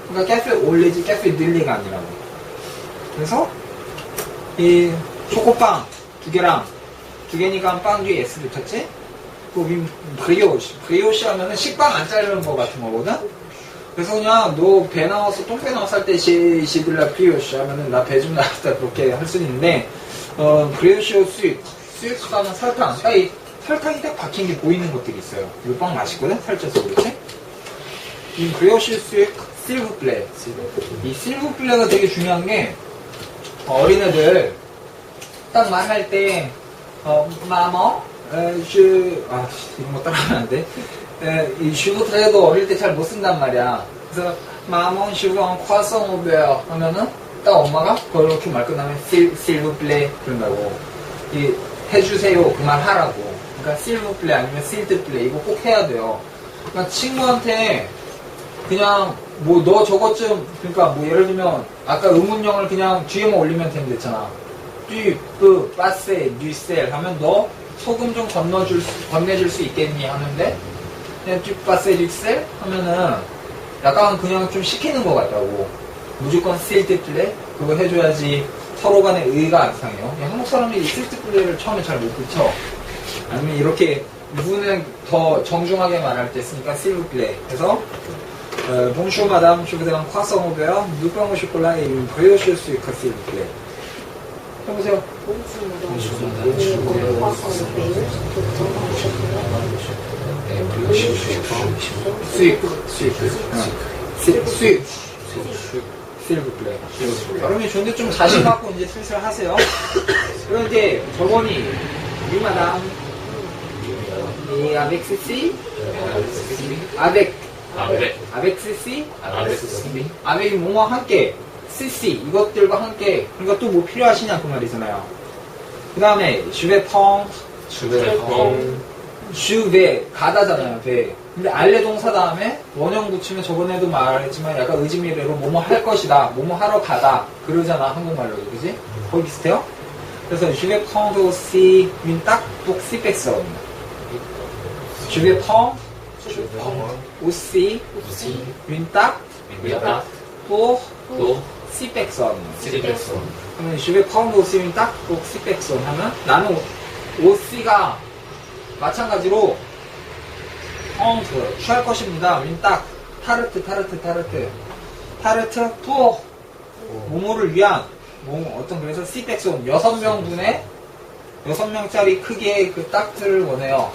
그러니까 카페 올레지 카페 늘리가 아니라고. 그래서 이 초코빵 2개랑 2개니까 빵 뒤에 S 붙었지? 그 브리오시 하면은 식빵 안 자르는 거 같은 거거든? 그래서 그냥 너 배 나와서 똥배 나와서 할 때 시빌라 브리오시 하면은 나 배 좀 나왔다 그렇게 할 수 있는데 브리오시 수익 하면 설탕. 이 설탕이 딱 박힌 게 보이는 것들이 있어요. 이 빵 맛있거든? 살쪄서 그렇지? 이 브리오시 수익 실브플레. 이 실브플레가 되게 중요한 게 어린애들 딱 말할 때 마머 이런 거 따라하면 안 돼. 이 슈브트레도 어릴 때 잘 못 쓴단 말이야. 그래서 마머 슈브랑 croissant au beurre 하면은 딱 엄마가 그렇게 말 끝나면 실브플레 그런다고. 이 해주세요 그 말 하라고. 그러니까 실브플레 아니면 실드플레 이거 꼭 해야 돼요. 그러니까 친구한테 그냥 뭐 너 저것 좀 그러니까 뭐 예를 들면 아까 의문형을 그냥 뒤에만 올리면 되면 됐잖아. 듀, 빠세, 뉴셀 하면 너 소금 좀 건네줄 수 있겠니 하는데 그냥 듀, 빠세, 뉴셀 하면은 약간 그냥 좀 시키는 것 같다고. 무조건 실드플레 그거 해줘야지 서로 간에 의의가 안 상해요. 한국 사람들이 실드플레이를 처음에 잘 못 붙여. 아니면 이렇게 누구는 더 정중하게 말할 때 쓰니까 실드플레이. 그래서 Bonjour madame, je voudrais un croissant au beurre, deux pains au chocolat et une brioche au sucre, s'il vous plaît. 해보세요. 실브플레이. 여러분이 좋은데 좀 자신 갖고 이제 슬슬 하세요. 그럼 이제 저번이 Oui madame, et avec ceci, avec ceci, avec 뭐뭐 함께, ceci 이것들과 함께. 그러니까 또 뭐 필요하시냐 그 말이잖아요. 그 다음에 je vais prendre, je vais 가다잖아요. vais. 근데 알레 동사 다음에 원형 붙이면 저번에도 말했지만 약간 의지미래로 뭐뭐 할 것이다, 뭐뭐 하러 가다 그러잖아 한국말로도, 그지? 거의 비슷해요. 그래서 je vais prendre aussi une tarte pour 6 personnes. Je vais prendre aussi une tarte pour 6 personnes. 그러면 je vais prendre aussi une tarte pour 6 personnes 하면 나는 OC가 마찬가지로 취할 것입니다. 윈딱 타르트 pour 모모를 위한 어떤 그래서 C백손 6명짜리 크기의 그 딱트를 원해요.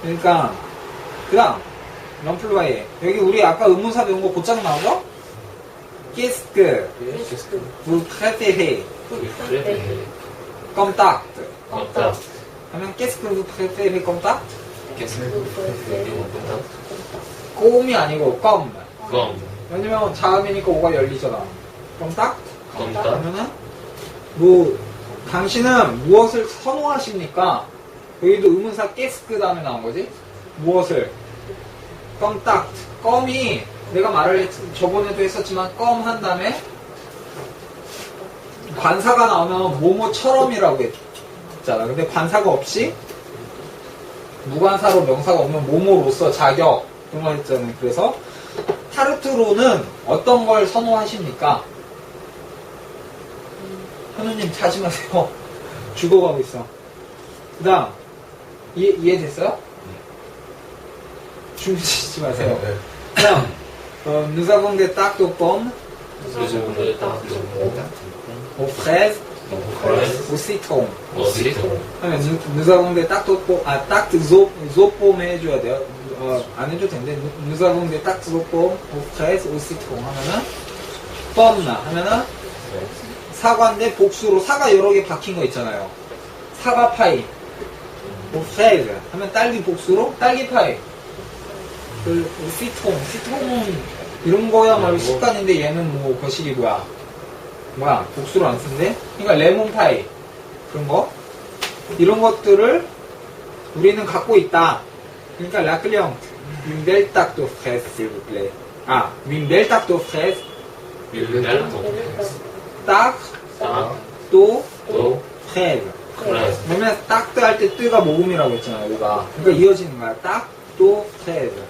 그러니까 그다음 럼플바이에 여기 우리 아까 의문사 배운 거 곧장 나오죠? Qu'est-ce que vous préférez comme tarte? 하면 Qu'est-ce que vous préférez comme tarte? 꼼이 아니고 껌. 왜냐면 자음이니까 오가 열리잖아. 그럼 딱? 그러면은 뭐 당신은 무엇을 선호하십니까? 여기도 의문사 깨스크 다음에 나온 거지? 무엇을? 껌 딱. 껌이 내가 저번에도 했었지만 껌 한 다음에 관사가 나오면 뭐뭐처럼이라고 했잖아. 근데 관사가 없이 무관사로 명사가 오면 뭐뭐로서 자격 그런 거 했잖아요. 그래서 타르트로는 어떤 걸 선호하십니까? 현우님 자지 마세요. 죽어가고 있어. 그 다음 이해됐어요? 주무시지 마세요. 그 다음 nous avons des tartes aux pommes, aux fraises, au citron. nous avons des tartes aux pommes, tartes aux pommes 해줘야 돼요. 안 해줘도 되는데 nous avons des tartes aux pommes, aux fraises, au citron 하면은 뻔나 하면은 사과인데 복수로 사과 여러 개 박힌 거 있잖아요. 사과 파이. aux fraises 하면 딸기 복수로 딸기 파이. 그 시트롱 이런 거야말로 습관인데 얘는 뭐 거식이 뭐야 복수로 안 쓴대. 그러니까 레몬 파이 그런 거 이런 것들을 우리는 갖고 있다. 그러니까 la cliente une belle tarte aux fraises s'il vous plaît. une belle tarte aux fraises. tarte aux fraises. 왜냐면 딱트 할 때 뜨가 모음이라고 했잖아요. 우리가. 그러니까 이어지는 거야. tarte aux fraises.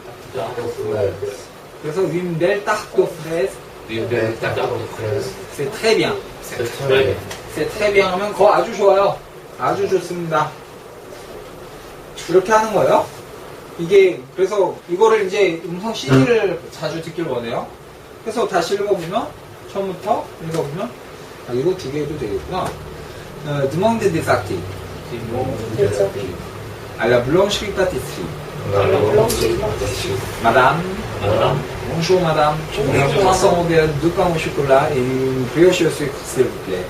그래서 une belle tarte aux fraises. c'est très bien. c'est très bien 하면 거 아주 좋아요. 아주 좋습니다. 이렇게 하는 거예요. 이게 그래서 이거를 이제 음성 CD를 자주 듣길 원해요. 그래서 다시 읽어보면 처음부터 읽어보면 이거 두 개 해도 되겠구나. demande des articles à la boulangerie pâtisserie. Madame, bonjour madame, je voudrais un croissant au beurre, 2 pains au chocolat et une brioche au sucre s'il vous plaît.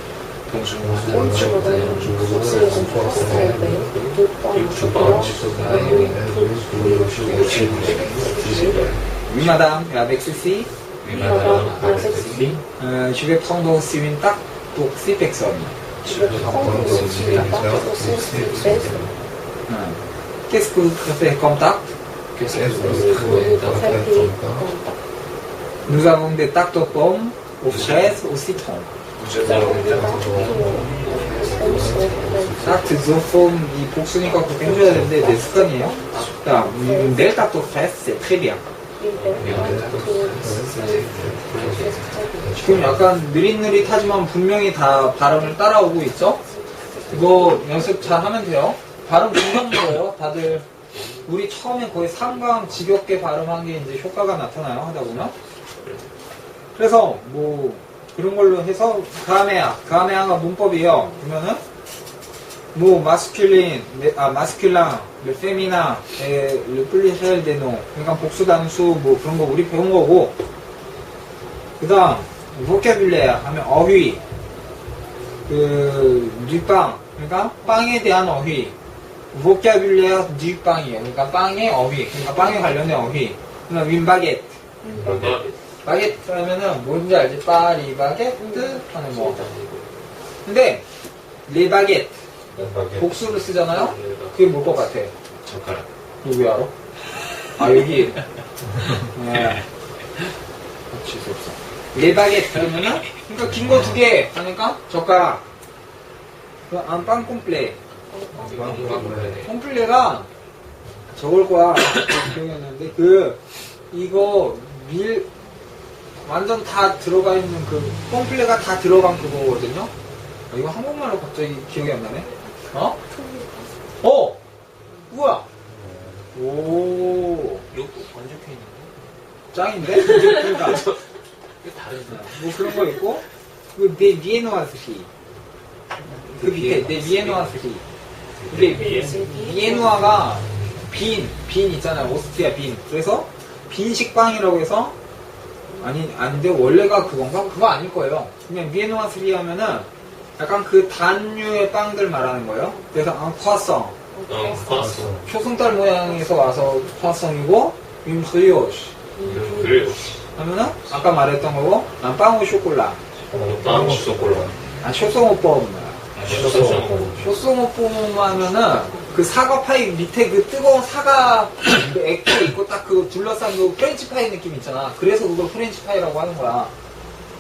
Bonjour madame, je voudrais un croissant au beurre, 2 pains au chocolat Oui madame, et avec ceci, je vais prendre aussi une tarte pour 6 personnes. Je vais prendre aussi une tarte pour 6 personnes. Qu'est-ce que vous faites comme tac? Qu'est-ce que vous faites dans café, le 껌딱. Nous avons des tartes aux pommes, aux fraises, au citron. tartes aux pommes, 이 복수니까 꼭 해줘야 되는데 내 습관이에요. 자, 내일 tartes aux fraises, c'est très bien. 지금 약간 느릿느릿하지만 분명히 다 발음을 따라오고 있죠? 이거 연습 잘 하면 돼요. 발음 금방 배워요. 다들 우리 처음에 거의 상강 지겹게 발음한 게 이제 효과가 나타나요. 하다 보면. 그래서 뭐 그런 걸로 해서 가메아가 문법이에요. 그러면은 뭐 마스큘린, 마스큘랑, 페미나, 플리헬 데노, 그러니까 복수 단수 뭐 그런 거 우리 배운 거고. 그다음 보캐뷸레 하면 어휘, 뉴빵, 그러니까 빵에 대한 어휘. 보캐뷸레 뉴빵이에요. 그러니까 빵의 어휘, 그러니까 빵에 관련된 어휘. 그다음 윈바게트. 바게트 하면은 뭔지 알지? 파리 바게트 하는 거. 근데 레바게트 복수를 쓰잖아요? 그게 뭘 것 같아? 젓가락. 누구 알아? 아 여기 네. 질수 없어. 레바게트 그러면은 그러니까 긴 거 2개 하니까 젓가락. 그 안빵 콤플레. 콤플레가 저걸 거야. 기억이 안 나는데 이거 완전 다 들어가 있는 콤플레가 다 들어간 그거거든요? 이거 한국말로 갑자기 기억이 안 나네? 뭐야? 오, 이거 번쩍해 있는데? 짱인데? 그러니까. 이게 다른데? 뭐 그런 거 있고, 내 미에노아스히. 그 밑에, 내 미에노아스히. 이게 미에노아가 빈 있잖아요. 오스트리아 빈. 그래서 빈식빵이라고 해서 아닌데 원래가 그건가? 그거 아닐 거예요. 그냥 미에노아스리 하면은 약간 그 단류의 빵들 말하는 거예요. 그래서 콰성. 봤어. 초승달 모양에서 와서 콰성이고 윈프리오시 그래요. 하면은 아까 말했던 거고 빵오 쇼콜라. 빵 쇼콜라. 쇼송오pom. 쇼송오pom. 쇼송오pom 하면은 그 사과 파이 밑에 그 뜨거운 사과 그 액체 있고 딱 그 둘러싼 그 프렌치 파이 느낌 있잖아. 그래서 그걸 프렌치 파이라고 하는 거야.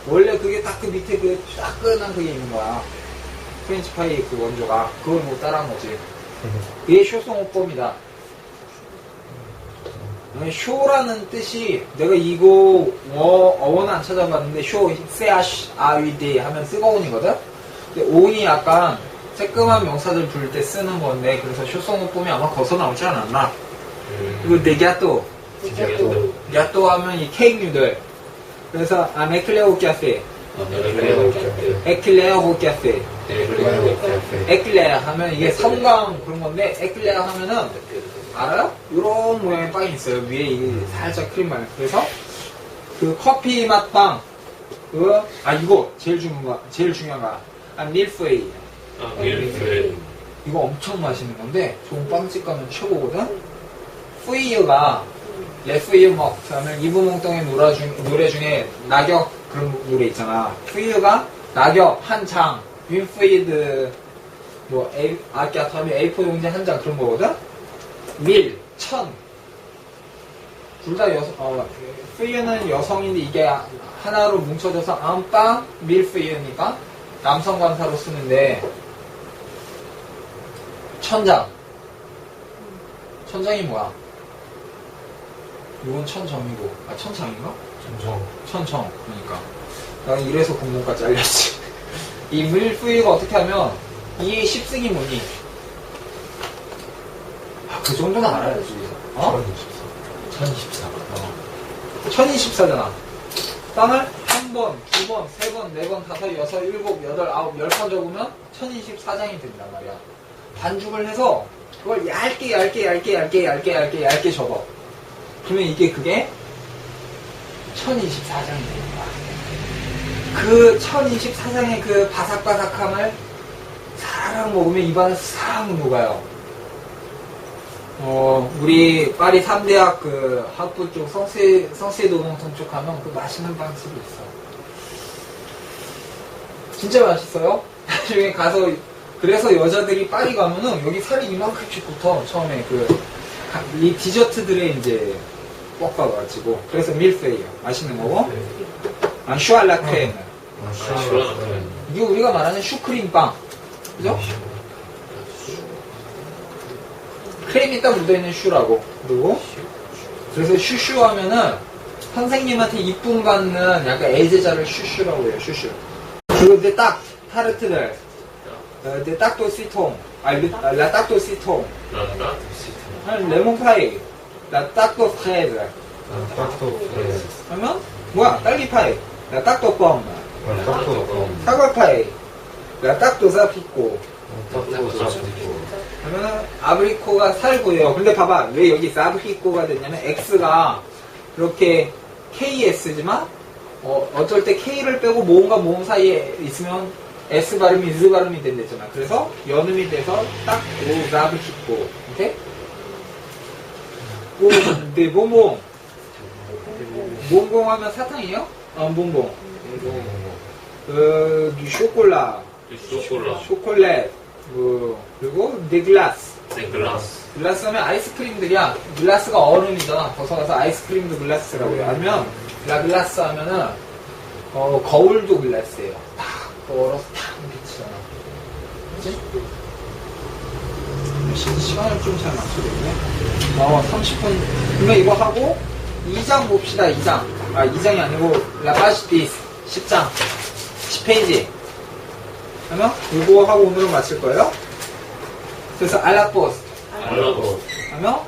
원래 그게 딱 그 밑에 그 따끈한 그게 있는 거야. 프렌치 파이 그 원조가. 그걸 못 따라한 거지. 그게 쇼송오pom이다. 쇼라는 뜻이 내가 이거 어원은 안 찾아봤는데 쇼, 세아쉬, 아위데 하면 뜨거운이거든? 근데 온이 약간 새끄만 명사들 부를 때 쓰는 건데 그래서 쇼송오pom이 아마 거기서 나오지 않았나? 그리고 네갸또 갸또 하면 이 케이크 뉴들. 그래서 에클레오 카페 에클레오 카페 에클레어 하면 이게 삼강 그런 건데 에클레어 하면은 알아요? 요런 모양의 빵이 있어요. 위에 이게 살짝 크림 맛. 그래서 그 커피 맛빵 이거 제일 중요한 거 밀프웨이. 밀프레이. 이거 엄청 맛있는 건데 좋은 빵집 가면 최고거든. 프이유가 레프이유 먹 하면 이브몽땅의 노래 중에 낙엽 그런 노래 있잖아. 프이유가 낙엽 한 장, 윈프이드 뭐 아까 하면 A4 용지 한 장 그런 거거든. 밀, 천. 둘 다 프이유는 여성인데 이게 하나로 뭉쳐져서 안빵 밀프이유니까 남성 관사로 쓰는데 천장. 천장이 뭐야? 이건 천정이고, 천창인가? 천청. 그러니까. 난 이래서 공문과 잘렸지. 이 밀프이가 어떻게 하면, 이 10승이 뭐니? 그 정도는 알아야지. 1024잖아. 빵을 한 번, 두 번, 세 번, 네 번, 다섯, 여섯, 일곱, 여덟, 아홉, 10번 적으면 1024장이 된단 말이야. 반죽을 해서 그걸 얇게 접어. 그러면 그게 1024장이 됩니다. 그 1024장의 그 바삭바삭함을 사랑 먹으면 입안에 싹 녹아요. 우리 파리 3대학 그 학부 쪽 성세도농통 쪽 가면 그 맛있는 빵집이 있어. 진짜 맛있어요. 나중에 가서 그래서 여자들이 파리 가면은 여기 살이 이만큼씩 붙어. 처음에 이 디저트들에 이제 볶아가지고. 그래서 밀페이요. 맛있는 거고. 슈알라 크레임. 이게 우리가 말하는 슈크림빵. 그죠? 크림이 딱 묻어있는 슈라고. 그리고 그래서 슈슈 하면은 선생님한테 이쁨 받는 약간 애제자를 슈슈라고 해요. 슈슈. 그리고 내 딱 타르트들. 내 딱도 시통. 라 딱도 시통. 레몬 파이. 라 딱도 프레즈. 그러면 뭐야? 딸기 파이. 라 딱도 뻥. 사과 파이. 라 딱도 사피코. 그러면 아브리코가 살고요. 근데 봐봐, 왜 여기 사브리코가 됐냐면 X가 그렇게 KS지만 어쩔 때 K를 빼고 모음과 모음 사이에 있으면 S 발음이 Z 발음이 된댔잖아. 그래서 연음이 돼서 딱 사브리코. 오케이? 네, 봉봉. 봉봉 하면 사탕이에요? 봉봉. 쇼콜라. 초콜릿. 그리고 네글라스. 글라스 하면 아이스크림들이야. 글라스가 얼음이잖아. 벗어가서 아이스크림도 글라스라고 해요. 아니면 라글라스 하면은 거울도 글라스예요. 탁 얼어서 탁 비치잖아. 그치? 시간을 좀 잘 맞춰야겠네. 30분. 그러면 이거 하고 2장 봅시다. 2장. 2장이 아니고 라파시티스 10장 10페이지. 그러면 이거 하고 오늘은 마칠 거예요. 그래서 알라포스트 하면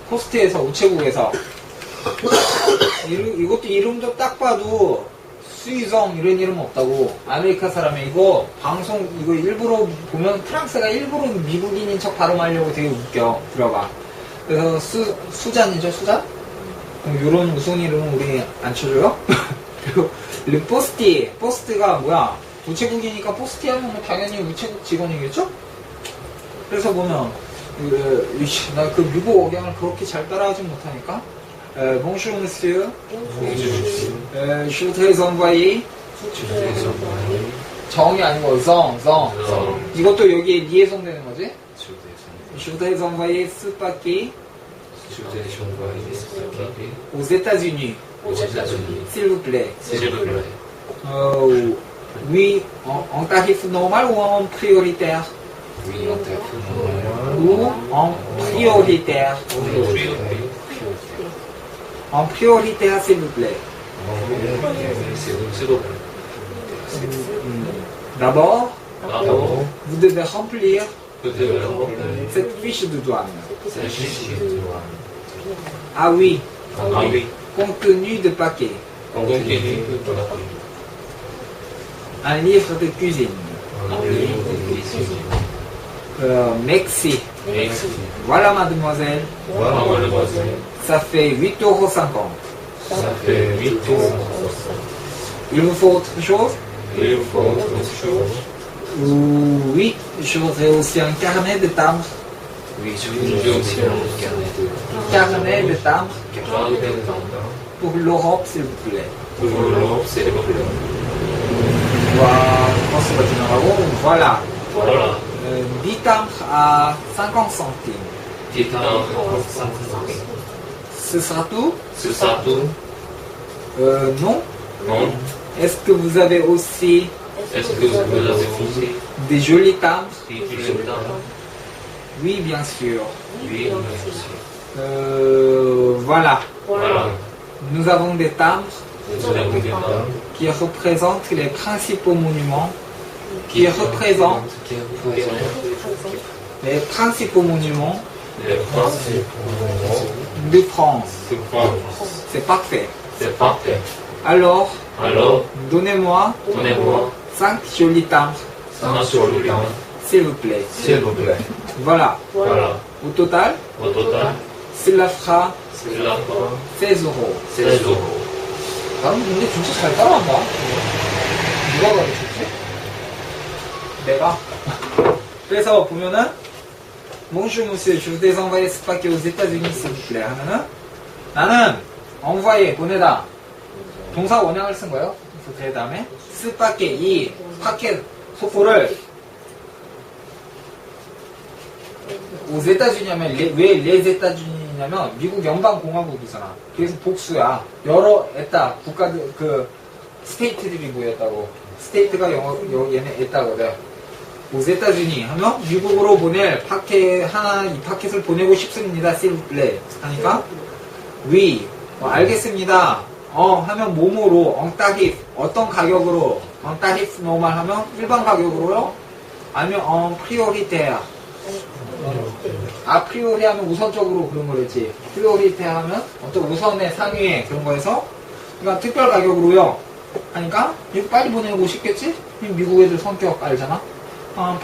포스트에서 우체국에서 이것도 이름도 딱 봐도 수이성 이런 이름 없다고. 아메리카 사람이 이거 방송 이거 일부러 보면 프랑스가 일부러 미국인인 척 발음하려고 되게 웃겨. 들어가. 그래서 수잔이죠. 수잔? 그럼 요런 우승 이름은 우리 안 쳐줘요? 그리고 포스트가 뭐야? 우체국이니까 포스트 하면 뭐 당연히 우체국 직원이겠죠? 그래서 보면 나 그 미국 억양을 그렇게 잘 따라하지 못하니까 Bonjour monsieur, je voudrais envoyer 정이 아니고 정. 이것도 여기에 리에송 되는 거지? Je voudrais envoyer ce paquet aux États-Unis, s'il vous plaît. Oui, en tarif normal ou en prioritaire? Ou en prioritaire? En prioritaire, s'il vous plaît. D'abord, vous devez remplir cette fiche de douane. Ah oui, contenu de paquet. Un livre de cuisine. Merci. Voilà mademoiselle. Ça fait 8,50 €. Il vous faut autre chose? Oui, je voudrais aussi un carnet de timbre. Carnet de timbre pour l'Europe, s'il vous plaît. Voilà. 10 timbres à 50 centimes. Ce sera tout? Non. Est-ce que vous avez aussi des jolis timbres? Oui, bien sûr. Voilà. Nous avons des timbres qui représentent les principaux monuments, les principaux monuments de France. C'est parfait. Alors, donnez-moi 5 jolis timbres, s'il vous plaît. Voilà. Au total, cela fera 16 €. 나는 근데 진짜 잘 따라한다. 누가 가르쳤지? 내가. 그래서 보면은 Bonjour monsieur, je voudrais envoyer ce paquet aux États-Unis s'il vous plaît 하면은 나는 envoyer 보내다 동사 원형을 쓴 거예요. 그래서 그 다음에 ce paquet 이 파켓 소포를 오세타주냐면 왜 레세타주냐면 미국 연방공화국이잖아. 그래서 복수야. 여러 에따 국가들 그 스테이트들이 모였다고. 스테이트가 얘네 에따거든. 오세타주니 하면 미국으로 보낼 파켓 하나 이 파켓을 보내고 싶습니다. 실플레 하니까 위 알겠습니다. 하면 몸으로 엉따깃 어떤 가격으로 엉따깃 노말 하면 일반 가격으로요. 아니면 프리오리테야. 프리오리 하면 우선적으로 그런 거랬지. 프리오리테 하면 어떤 우선의 상위에 그런 거에서 그러니까 특별 가격으로요. 하니까 이거 빨리 보내고 싶겠지? 미국 애들 성격 알잖아.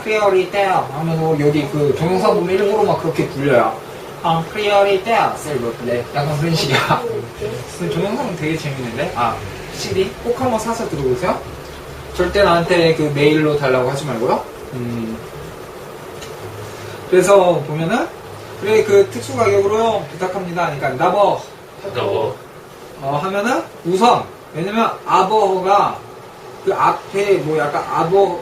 프리오리테 하면 여기 그 동영상 보면 일부러 막 그렇게 불려요. 프리오리테 셀버플레 약간 그런 식이야. 동영상은 되게 재밌는데. CD 꼭 한번 사서 들어보세요. 절대 나한테 그 메일로 달라고 하지 말고요. 그래서 보면은 그래 그 특수 가격으로 부탁합니다. 그러니까 나버 하면은 우선 왜냐면 아버가 그 앞에 뭐 약간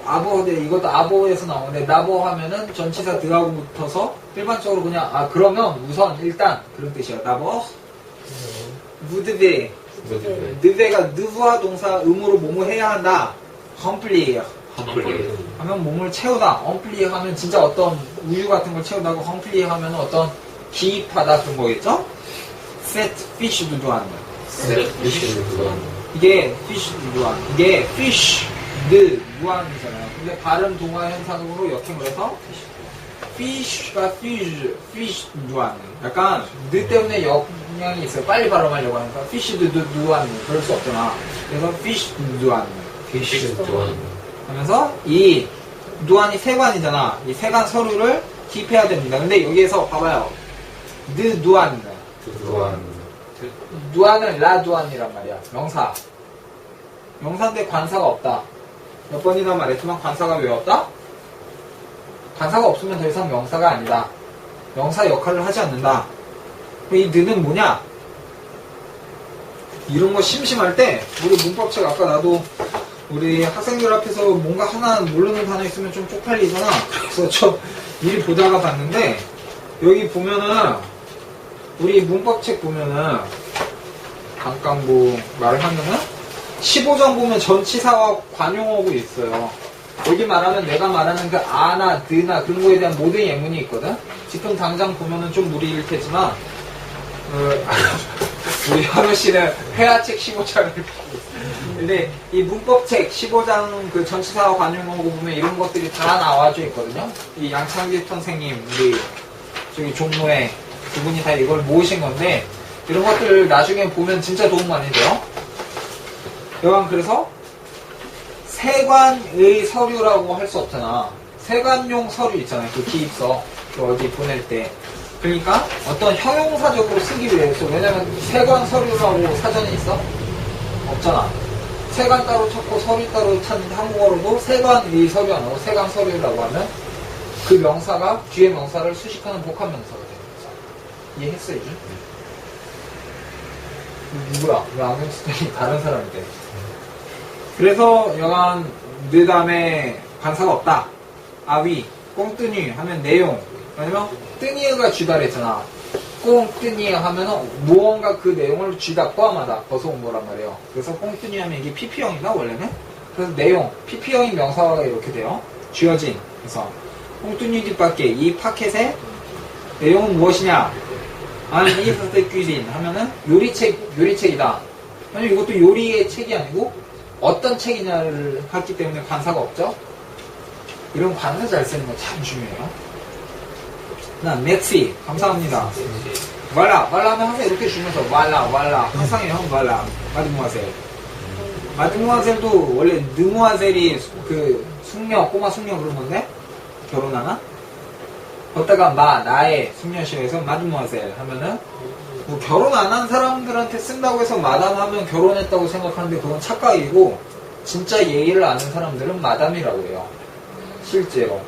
아버인데 이것도 아버에서 나오는데 나버 하면은 전치사 드하고 붙어서 일반적으로 그냥 그러면 우선 일단 그런 뜻이야. 나버 무드베 느베가 느부하 동사 음으로 뭐뭐 해야 한다. 험플리 하면 몸을 채우다. 험플리 하면 진짜 어떤 우유 같은 걸 채우다고 험플리 하면 어떤 기입하다 그런 거겠죠? set fish 두두한 이게 fish 두두한 이게 fish 느 무한이잖아요. 근데 발음 동화 현상으로 역행을 해서 fish가 fish 두두한 약간 느 때문에 영향이 있어요. 빨리 발음하려고 하니까 fish 두두한 그럴 수 없잖아. 그래서 fish 두두한 하면서 이 누안이 세관이잖아. 이 세관 서류를 기입해야 됩니다. 근데 여기에서 봐봐요. 누안은 라두안이란 말이야. 명사. 명사인데 관사가 없다. 몇 번이나 말했지만 관사가 왜 없다? 관사가 없으면 더 이상 명사가 아니다. 명사 역할을 하지 않는다. 이 느는 뭐냐? 이런 거 심심할 때 우리 문법책 아까 나도 우리 학생들 앞에서 뭔가 하나 모르는 단어 있으면 좀 쪽팔리잖아. 그래서 저 미리 보다가 봤는데 여기 보면은 우리 문법책 보면은 잠깐 뭐 말을 하면은 15장 보면 전치사와 관용어구 있어요. 여기 말하면 내가 말하는 그 아나 드나 그런 거에 대한 모든 예문이 있거든. 지금 당장 보면은 좀 무리일 테지만 우리 현우 씨는 회화책 15장을 근데 이 문법책 15장 그 전치사와 관용어구 보면 이런 것들이 다 나와져 있거든요. 이 양창기 선생님 우리 저기 종로에 그분이 다 이걸 모으신 건데 이런 것들 나중에 보면 진짜 도움 많이 돼요. 여간 그래서 세관의 서류라고 할 수 없잖아. 세관용 서류 있잖아요. 그 기입서 그 어디 보낼 때. 그러니까 어떤 형용사적으로 쓰기 위해서 왜냐면 세관 서류라고 사전에 있어? 없잖아. 세관 따로 찾고 서류 따로 찾는데 한국어로도 세관의 서류 안 하고 세관 서류라고 하면 그 명사가 뒤에 명사를 수식하는 복합 명사가 되는 거죠. 이해했어 이제? 누구야? 왜 안경 쓰더니 다른 사람인데. 그래서 여간 그 다음에 관사가 없다. 아위 꽁뜨니 하면 내용 왜냐면 뜨니가 쥐다 그랬잖아. 꽁뜨니 하면은 무언가 그 내용을 쥐다 포함하다 벗어온 거란 말이에요. 그래서 꽁뜨니 하면 이게 PP형인가 원래는? 그래서 내용 PP형인 명사가 이렇게 돼요. 쥐어진. 그래서 꽁뜨니 뒷밖에 이 파켓의 내용은 무엇이냐? 아니 이 파켓 퀴진 하면은 요리책이다. 아니 이것도 요리의 책이 아니고 어떤 책이냐를 했기 때문에 관사가 없죠. 이런 관사 잘 쓰는 거 참 중요해요. 난 메시 감사합니다. 왈라 하면 항상 이렇게 주면서 왈라 항상 해요. 왈라 마드모아셀 마드모아셀도 원래 느모아셀이 그 숙녀 꼬마 숙녀 그런 건데 결혼하나? 걷다가 나의 숙녀시에서 마드모아셀 하면은 뭐 결혼 안 한 사람들한테 쓴다고 해서 마담 하면 결혼했다고 생각하는데 그건 착각이고 진짜 예의를 아는 사람들은 마담이라고 해요. 실제로.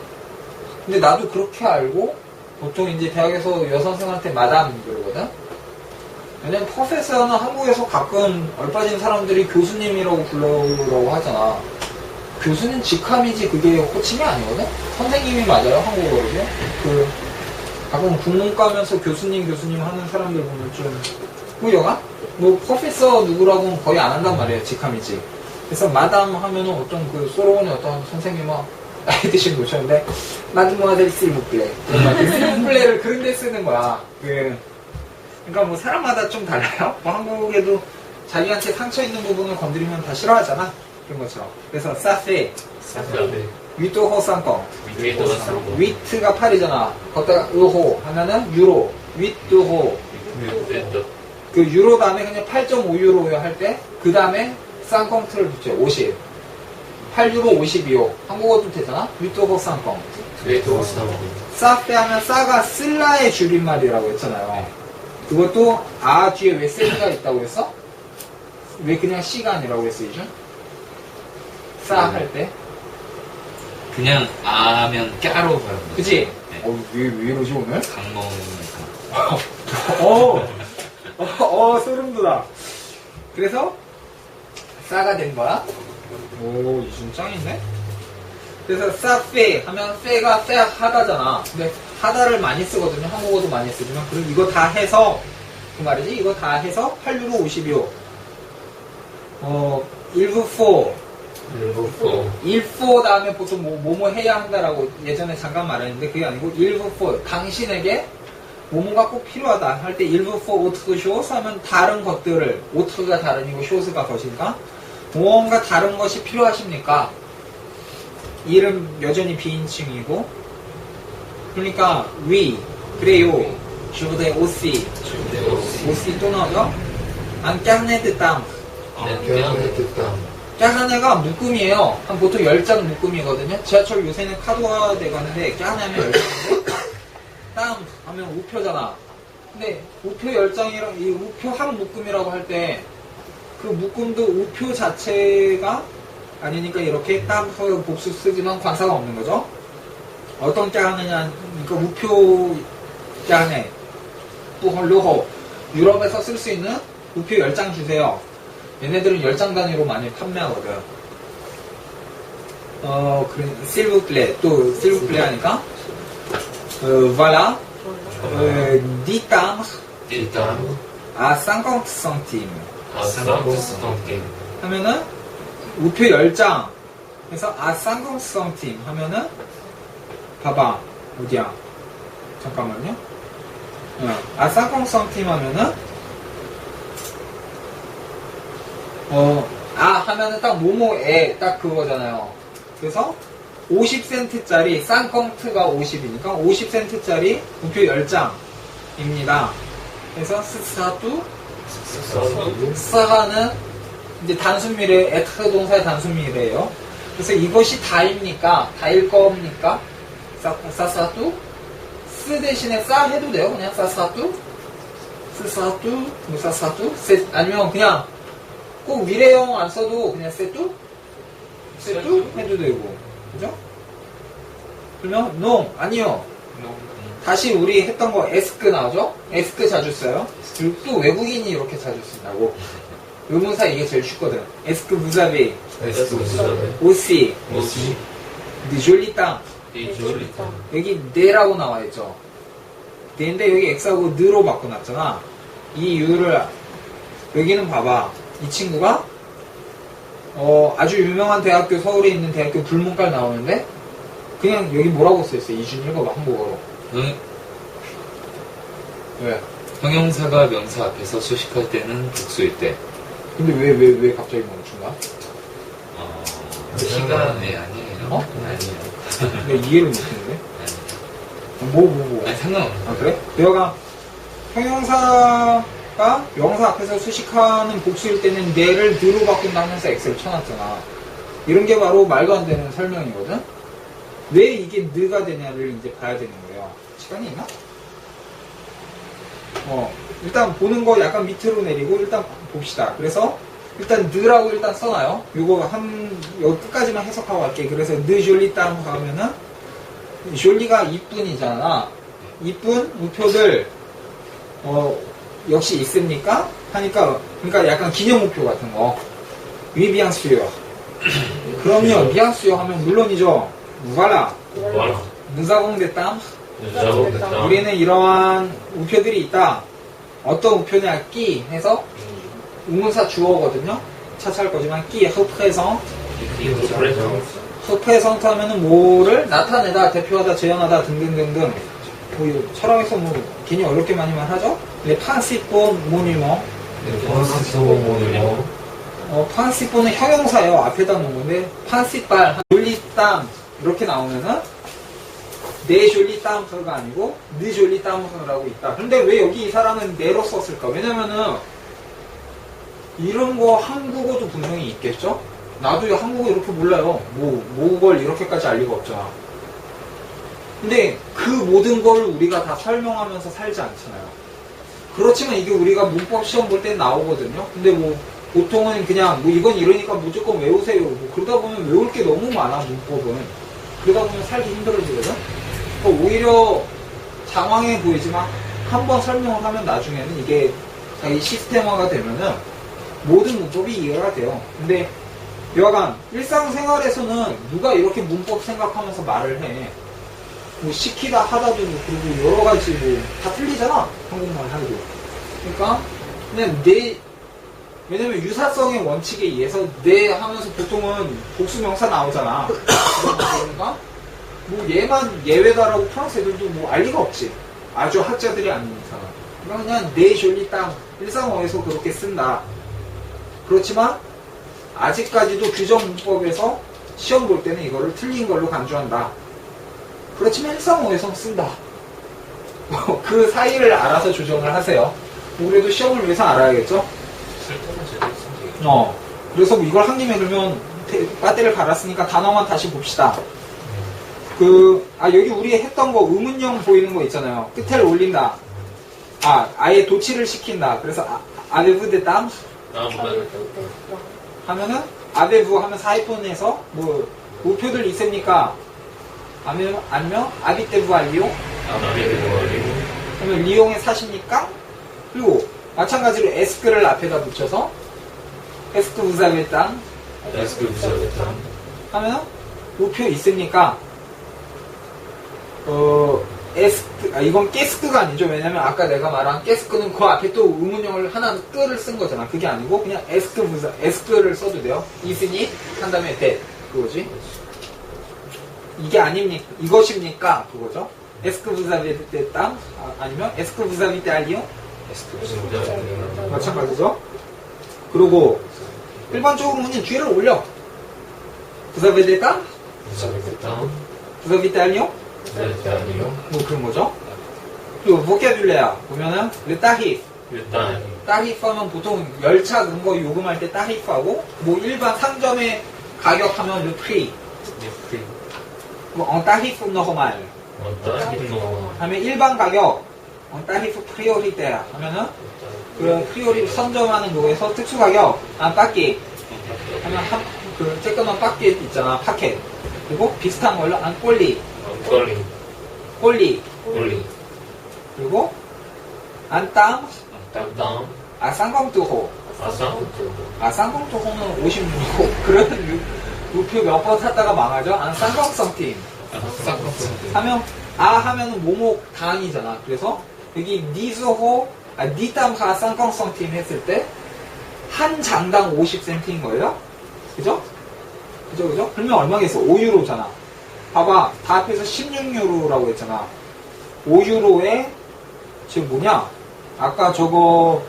근데 나도 그렇게 알고 보통 이제 대학에서 여선생한테 마담 그러거든? 왜냐면 프로페서는 한국에서 가끔 얼빠진 사람들이 교수님이라고 불러라고 하잖아. 교수는 직함이지 그게 호칭이 아니거든? 선생님이 맞아요, 한국어로도. 가끔 국문과면서 교수님 하는 사람들 보면 좀 후려가? 뭐 프로페서 누구라고는 거의 안 한단 말이에요. 직함이지. 그래서 마담 하면은 어떤 그 소로운의 어떤 선생님은 나이 드신 모셨는데 마드모아델 실무플레 실무플레를 그런 데 쓰는 거야. 그러니까 뭐 사람마다 좀 달라요. 뭐 한국에도 자기한테 상처 있는 부분을 건드리면 다 싫어하잖아. 그런 것처럼. 그래서 사페 위토 호상권 위트가 8이잖아. 거기다가 의호 하면은 유로 위트호 그 유로 다음에 그냥 8.5유로 할 때 그 다음에 쌍꽁트를 붙여요. 50 8유로 52호 한국어도 되잖아. 위토호 쌍꽁 사페 하면 싸가 슬라의 줄임말이라고 했잖아요. 그것도 아 뒤에 왜 세가 있다고 했어? 왜 그냥 C가 아니라고 했어 이제? 싸 할 때 그냥 아면 까로 가는 거지. 그치? 네. 왜 이러지 오늘? 강먹으니까. 소름 돋아. 그래서 싸가 된 거야. 오, 이준 짱이네. 그래서 싸페 하면 페가 페 하다잖아. 근데 하다를 많이 쓰거든요. 한국어도 많이 쓰지만 그럼 이거 다 해서 그 말이지. 이거 다 해서 8유로 52호. 일부 4 일포 다음에 보통 뭐뭐 해야 한다라고 예전에 잠깐 말했는데 그게 아니고 일부 4 당신에게 뭐뭐가 꼭 필요하다 할 때 일부 4 오트그 쇼스 하면 다른 것들을 오트가 다른이고 쇼스가 것이니까 무언가 다른 것이 필요하십니까? 이름 여전히 비인칭이고 그러니까 위 그래요 주부대 오시 또 나오죠? 안 깡네드 땅 까하네가 묶음이에요. 한 보통 10장 묶음이거든요. 지하철 요새는 카드화 돼가는데 까하네면 10장인데 땅 하면 우표잖아. 근데 우표 10장이랑 이 우표 한 묶음이라고 할 때 그 묶음도 우표 자체가 아니니까 이렇게 땅 복수 쓰지만 관사가 없는 거죠. 어떤 까하네냐 그러니까 우표 까하네 뿌헐로호 유럽에서 쓸 수 있는 우표 10장 주세요. 얘네들은 10장 단위로 많이 판매하거든. 그래, 실브플레, 또 실브플레 하니까, voilà, 10 timbres à 50 centimes. 하면은, 우표 10장. 그래서, à 50 centimes 하면은, 봐봐, 어디야? 잠깐만요. à 50 centimes 하면은, 하면은 딱 모모에 딱 그거잖아요. 그래서 50센트짜리 쌍꽁트가 50이니까 50센트짜리 우표 10장입니다. 그래서 스사두 스사는 이제 단순미래 에트 동사의 단순미래예요. 그래서 이것이 다입니까? 다일 겁니까? 사사두 스 대신에 싸 해도 돼요. 그냥 사사두 스사두 뭐 사사두 아니면 그냥 꼭 미래형 안 써도 그냥 세뚜 해도 되고 그죠? 그러면 no 아니요. 다시 우리 했던 거 에스크 나오죠? 에스크 자주 써요. 그리고 또 외국인이 이렇게 자주 쓴다고. 의문사 이게 제일 쉽거든. 에스크 부자비 오시 니졸리 땅 여기 네라고 나와있죠. 네인데 여기 X하고 느로 바꿔놨잖아. 이 U를 여기는 봐봐. 이 친구가 아주 유명한 대학교 서울에 있는 대학교 불문과를 나오는데 그냥 여기 뭐라고 써있어요? 이준 읽어봐 한국어로. 왜? 형용사가 명사 앞에서 수식할 때는 복수일 때. 근데 왜 갑자기 멈춘가? 시간이 아니에요. 아니에요. 내가 이해를 못했는데. 뭐. 아니 상관없어. 아 그래? 내가 형용사가 명사 앞에서 수식하는 복수일 때는 내를 느로 바꾼다 하면서 X를 쳐놨잖아. 이런 게 바로 말도 안 되는 설명이거든? 왜 이게 느가 되냐를 이제 봐야 되는 거예요. 시간이 있나? 일단 보는 거 약간 밑으로 내리고 일단 봅시다. 그래서 일단 느라고 일단 써놔요. 요거 여기 끝까지만 해석하고 갈게. 그래서 느 졸리 땅 하면은 졸리가 이쁜이잖아. 이쁜 우표들 역시 있습니까? 하니까 그러니까 약간 기념 우표 같은 거. 위비앙스요. 그럼요. 비앙스요 하면 물론이죠. voilà. Nous avons des timbres 우리는 이러한 우표들이 있다. 어떤 우표냐, 끼 해서 우문사 주어거든요. 차차할 거지만 끼, 흡해성. 흡해성트 하면은 뭐를 나타내다, 대표하다, 재현하다 등등등등. 뭐 철학에서 뭐 괜히 어렵게 많이만 하죠. 근데 판시폰 모니모. 판시폰은 형용사예요. 앞에다 놓은 건데 판시빨, 졸리땀 이렇게 나오면은 네 졸리땀가 아니고 네 졸리땀이라고 있다. 근데 왜 여기 이 사람은 네로 썼을까? 왜냐면은 이런 거 한국어도 분명히 있겠죠? 나도 한국어 이렇게 몰라요. 모국어를 이렇게까지 알 리가 없잖아. 근데 그 모든 걸 우리가 다 설명하면서 살지 않잖아요. 그렇지만 이게 우리가 문법 시험 볼 때 나오거든요. 근데 뭐 보통은 그냥 뭐 이건 이러니까 무조건 외우세요. 뭐 그러다 보면 외울 게 너무 많아, 문법은. 그러다 보면 살기 힘들어지거든. 그러니까 오히려 장황해 보이지만 한번 설명을 하면 나중에는 이게 자기 시스템화가 되면은 모든 문법이 이해가 돼요. 근데 여하간 일상생활에서는 누가 이렇게 문법 생각하면서 말을 해. 뭐 시키다 하다도 그리고 여러 가지 뭐 다 틀리잖아. 한국말 하기도. 그러니까 그냥 왜냐면 유사성의 원칙에 의해서 네 하면서 보통은 복수명사 나오잖아. 그러니까 뭐 얘만 예외다라고 프랑스 애들도 뭐 알 리가 없지. 아주 학자들이 아닌 이상. 그러니까 그냥 네 졸리 땅 일상어에서 그렇게 쓴다. 그렇지만 아직까지도 규정 문법에서 시험 볼 때는 이거를 틀린 걸로 간주한다. 그렇지만 일상어에서 쓴다. 그 사이를 알아서 조정을 하세요. 우리도 시험을 위해서 알아야겠죠? 그래서 뭐 이걸 한 김에 그러면 배터리를 갈았으니까 단어만 다시 봅시다. 여기 우리 했던 거 의문형 보이는 거 있잖아요. 끝을 올린다. 아예 도치를 시킨다. 그래서 아베브 데땀 하면은 아베브 하면 사이폰에서 뭐 우표들 있습니까? 아니면 아비테브 알리오? 그러면 리옹에 사십니까? 그리고 마찬가지로 에스크를 앞에다 붙여서 에스크 부자베땅 하면 우표 있습니까? 이건 깨스크가 아니죠. 왜냐면 아까 내가 말한 깨스크는 그 앞에 또 의문형을 하나 끄를 쓴 거잖아. 그게 아니고 그냥 에스크를 써도 돼요. 있으니 한 다음에 대 그거지. 이게 아닙니까? 이것입니까? 그거죠. 에스크 부자비테 땅 아니면 에스크 부자비테 알리오? 마찬가지죠. 그리고 일반적으로 그냥 뒤를 올려. 부자비테 땅? 부자비테 알리오? 뭐 그런 거죠. 그리고 보케뷸레야 보면은 르타히프 따히프 하면 보통 열차 그런 거 요금할 때 따히프 하고 뭐 일반 상점의 가격하면 르프리 뭐 따히프 노말 하면 일반 가격 따히프 프리오리테 하면은 그 프리오리 선점하는 거에서 특수 가격 빠끼 하면 그 쬐끄만 빠끼 있잖아 파켓 그리고 비슷한 걸로 꼴리 그리고 안땅 쌍광뚜호 쌍광뚜호는 56호 그런 우표 몇 번 샀다가 망하죠. 쌍광성팀 하면 하면은 모목 당이잖아. 그래서 여기 니즈호 니땀가 쌍광성팀 했을 때 한 장당 50센트인 거예요. 그죠? 그러면 얼마겠어? 5유로잖아. 봐봐. 다 앞에서 16유로라고 했잖아. 5유로에 지금 뭐냐? 아까 저거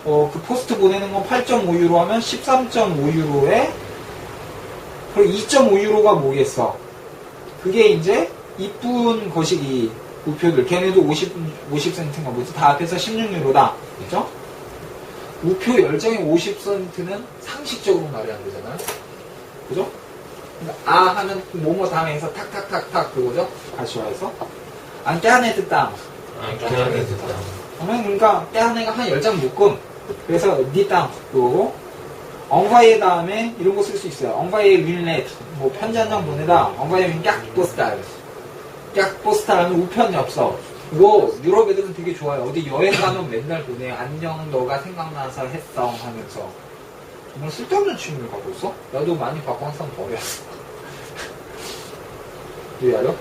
그 포스트 보내는 건 8.5유로 하면 13.5유로에 그리고 2.5유로가 뭐겠어? 그게 이제 이쁜 거시기 우표들 걔네도 50센트인가 뭐지? 다 앞에서 16유로다. 그죠? 우표 10장에 50센트는 상식적으로 말이 안 되잖아요. 그죠? 하면 뭐뭐 당해서 탁탁탁탁 그거죠? 가시화해서 안 깨하네트 땅 그러니까 깨하네가 한 10장 묶음 그래서 니 땅 그거고 엉과이의 다음에 이런 거 쓸 수 있어요. 엉과이의 윌넷 뭐 편지 한 장 보내다 엉과이의 깍포스탈 하면 우편 엽서 이거 유럽 애들은 되게 좋아요. 어디 여행 가면 맨날 보내. 안녕 너가 생각나서 했어 하면서 정말 쓸데없는 취미를 갖고 있어? 나도 많이 갖고 항상 버렸어. 왜 알아?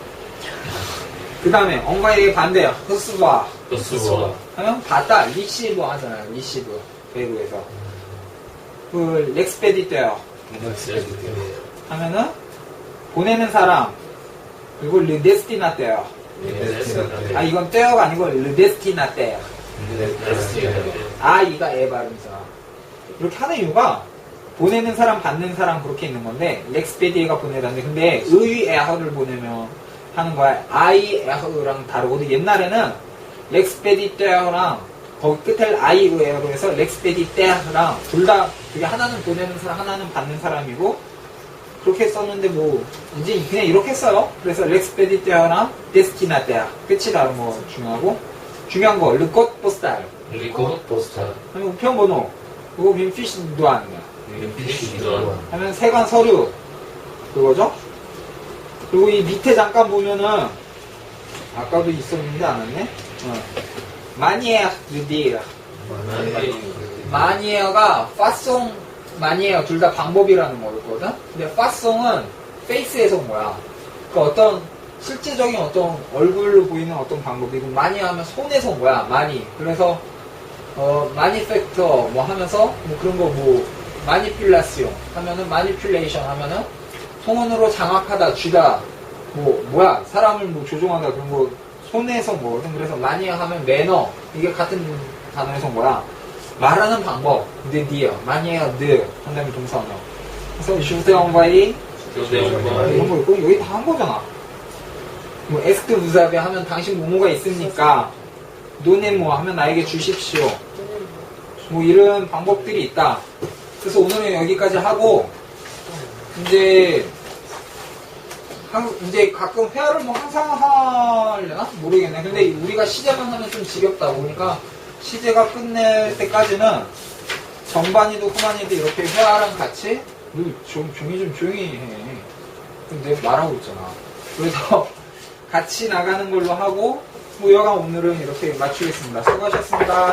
그 다음에 언과의 반대야. 흐스바. 수와 하면 받다. 리시브 하잖아요. 리시브. 외국에서. 그 렉스페디테어 하면은 보내는 사람. 그리고 르데스티나테어. 아 이건 떼어가 아니고 르데스티나테어. 이가 에 발음이잖아. 이렇게 하는 이유가 보내는 사람, 받는 사람 그렇게 있는 건데 렉스페디에가 보내다는데 근데 의위 에허를 보내면 하는 거야. 아이 에허랑 다르거든. 옛날에는 렉스페디테어랑 거기 끝에 아이 에허로 해서 렉스페디테어랑 둘 다 그게 하나는 보내는 사람, 하나는 받는 사람이고 그렇게 썼는데 뭐 이제 그냥 이렇게 써요. 그래서 렉스페디테어랑 데스티나테어 끝이 다른 거 중요하고 중요한 거 르꽃 포스탈 리코 포스타 하면 우편번호 그거 빈피시도 하는 거야. 빈피시도 하면 세관 서류 그거죠. 그리고 이 밑에 잠깐 보면은 아까도 있었는데 안 왔네. 마니에어 르디에어 마니에어가 파송 마니에어 둘 다 방법이라는 거였거든. 근데 파송은 페이스에서 온 거야. 그러니까 어떤 실제적인 어떤 얼굴로 보이는 어떤 방법이고 마니에어 하면 손에서 온 거야. 마니. 그래서 마니팩터 뭐 하면서 뭐 그런 거 뭐 마니퓰라시옹 하면은 마니퓰레이션 하면은 손으로 장악하다 쥐다 뭐야 사람을 뭐 조종하다 그런 거 손에서 뭐거든. 그래서 마니어 하면 매너 이게 같은 단어에서 온 거야. 말하는 방법 느디어 마니어 느 한다음에 동사원어. 그래서 슈테온바이 이런 거 있고 여기 다 한 거잖아. 뭐 에스크 부사베 하면 당신 모모가 있습니까? 노네 뭐 하면 나에게 주십시오. 뭐 이런 방법들이 있다. 그래서 오늘은 여기까지 하고 이제 가끔 회화를 뭐 항상 하려나? 모르겠네. 근데 우리가 시제만 하면 좀 지겹다 보니까 시제가 끝낼 때까지는 전반이도 후반이도 이렇게 회화랑 같이 종이 좀 조용히 해. 근데 내가 말하고 있잖아. 그래서 같이 나가는 걸로 하고 뭐 여간 오늘은 이렇게 마치겠습니다. 수고하셨습니다.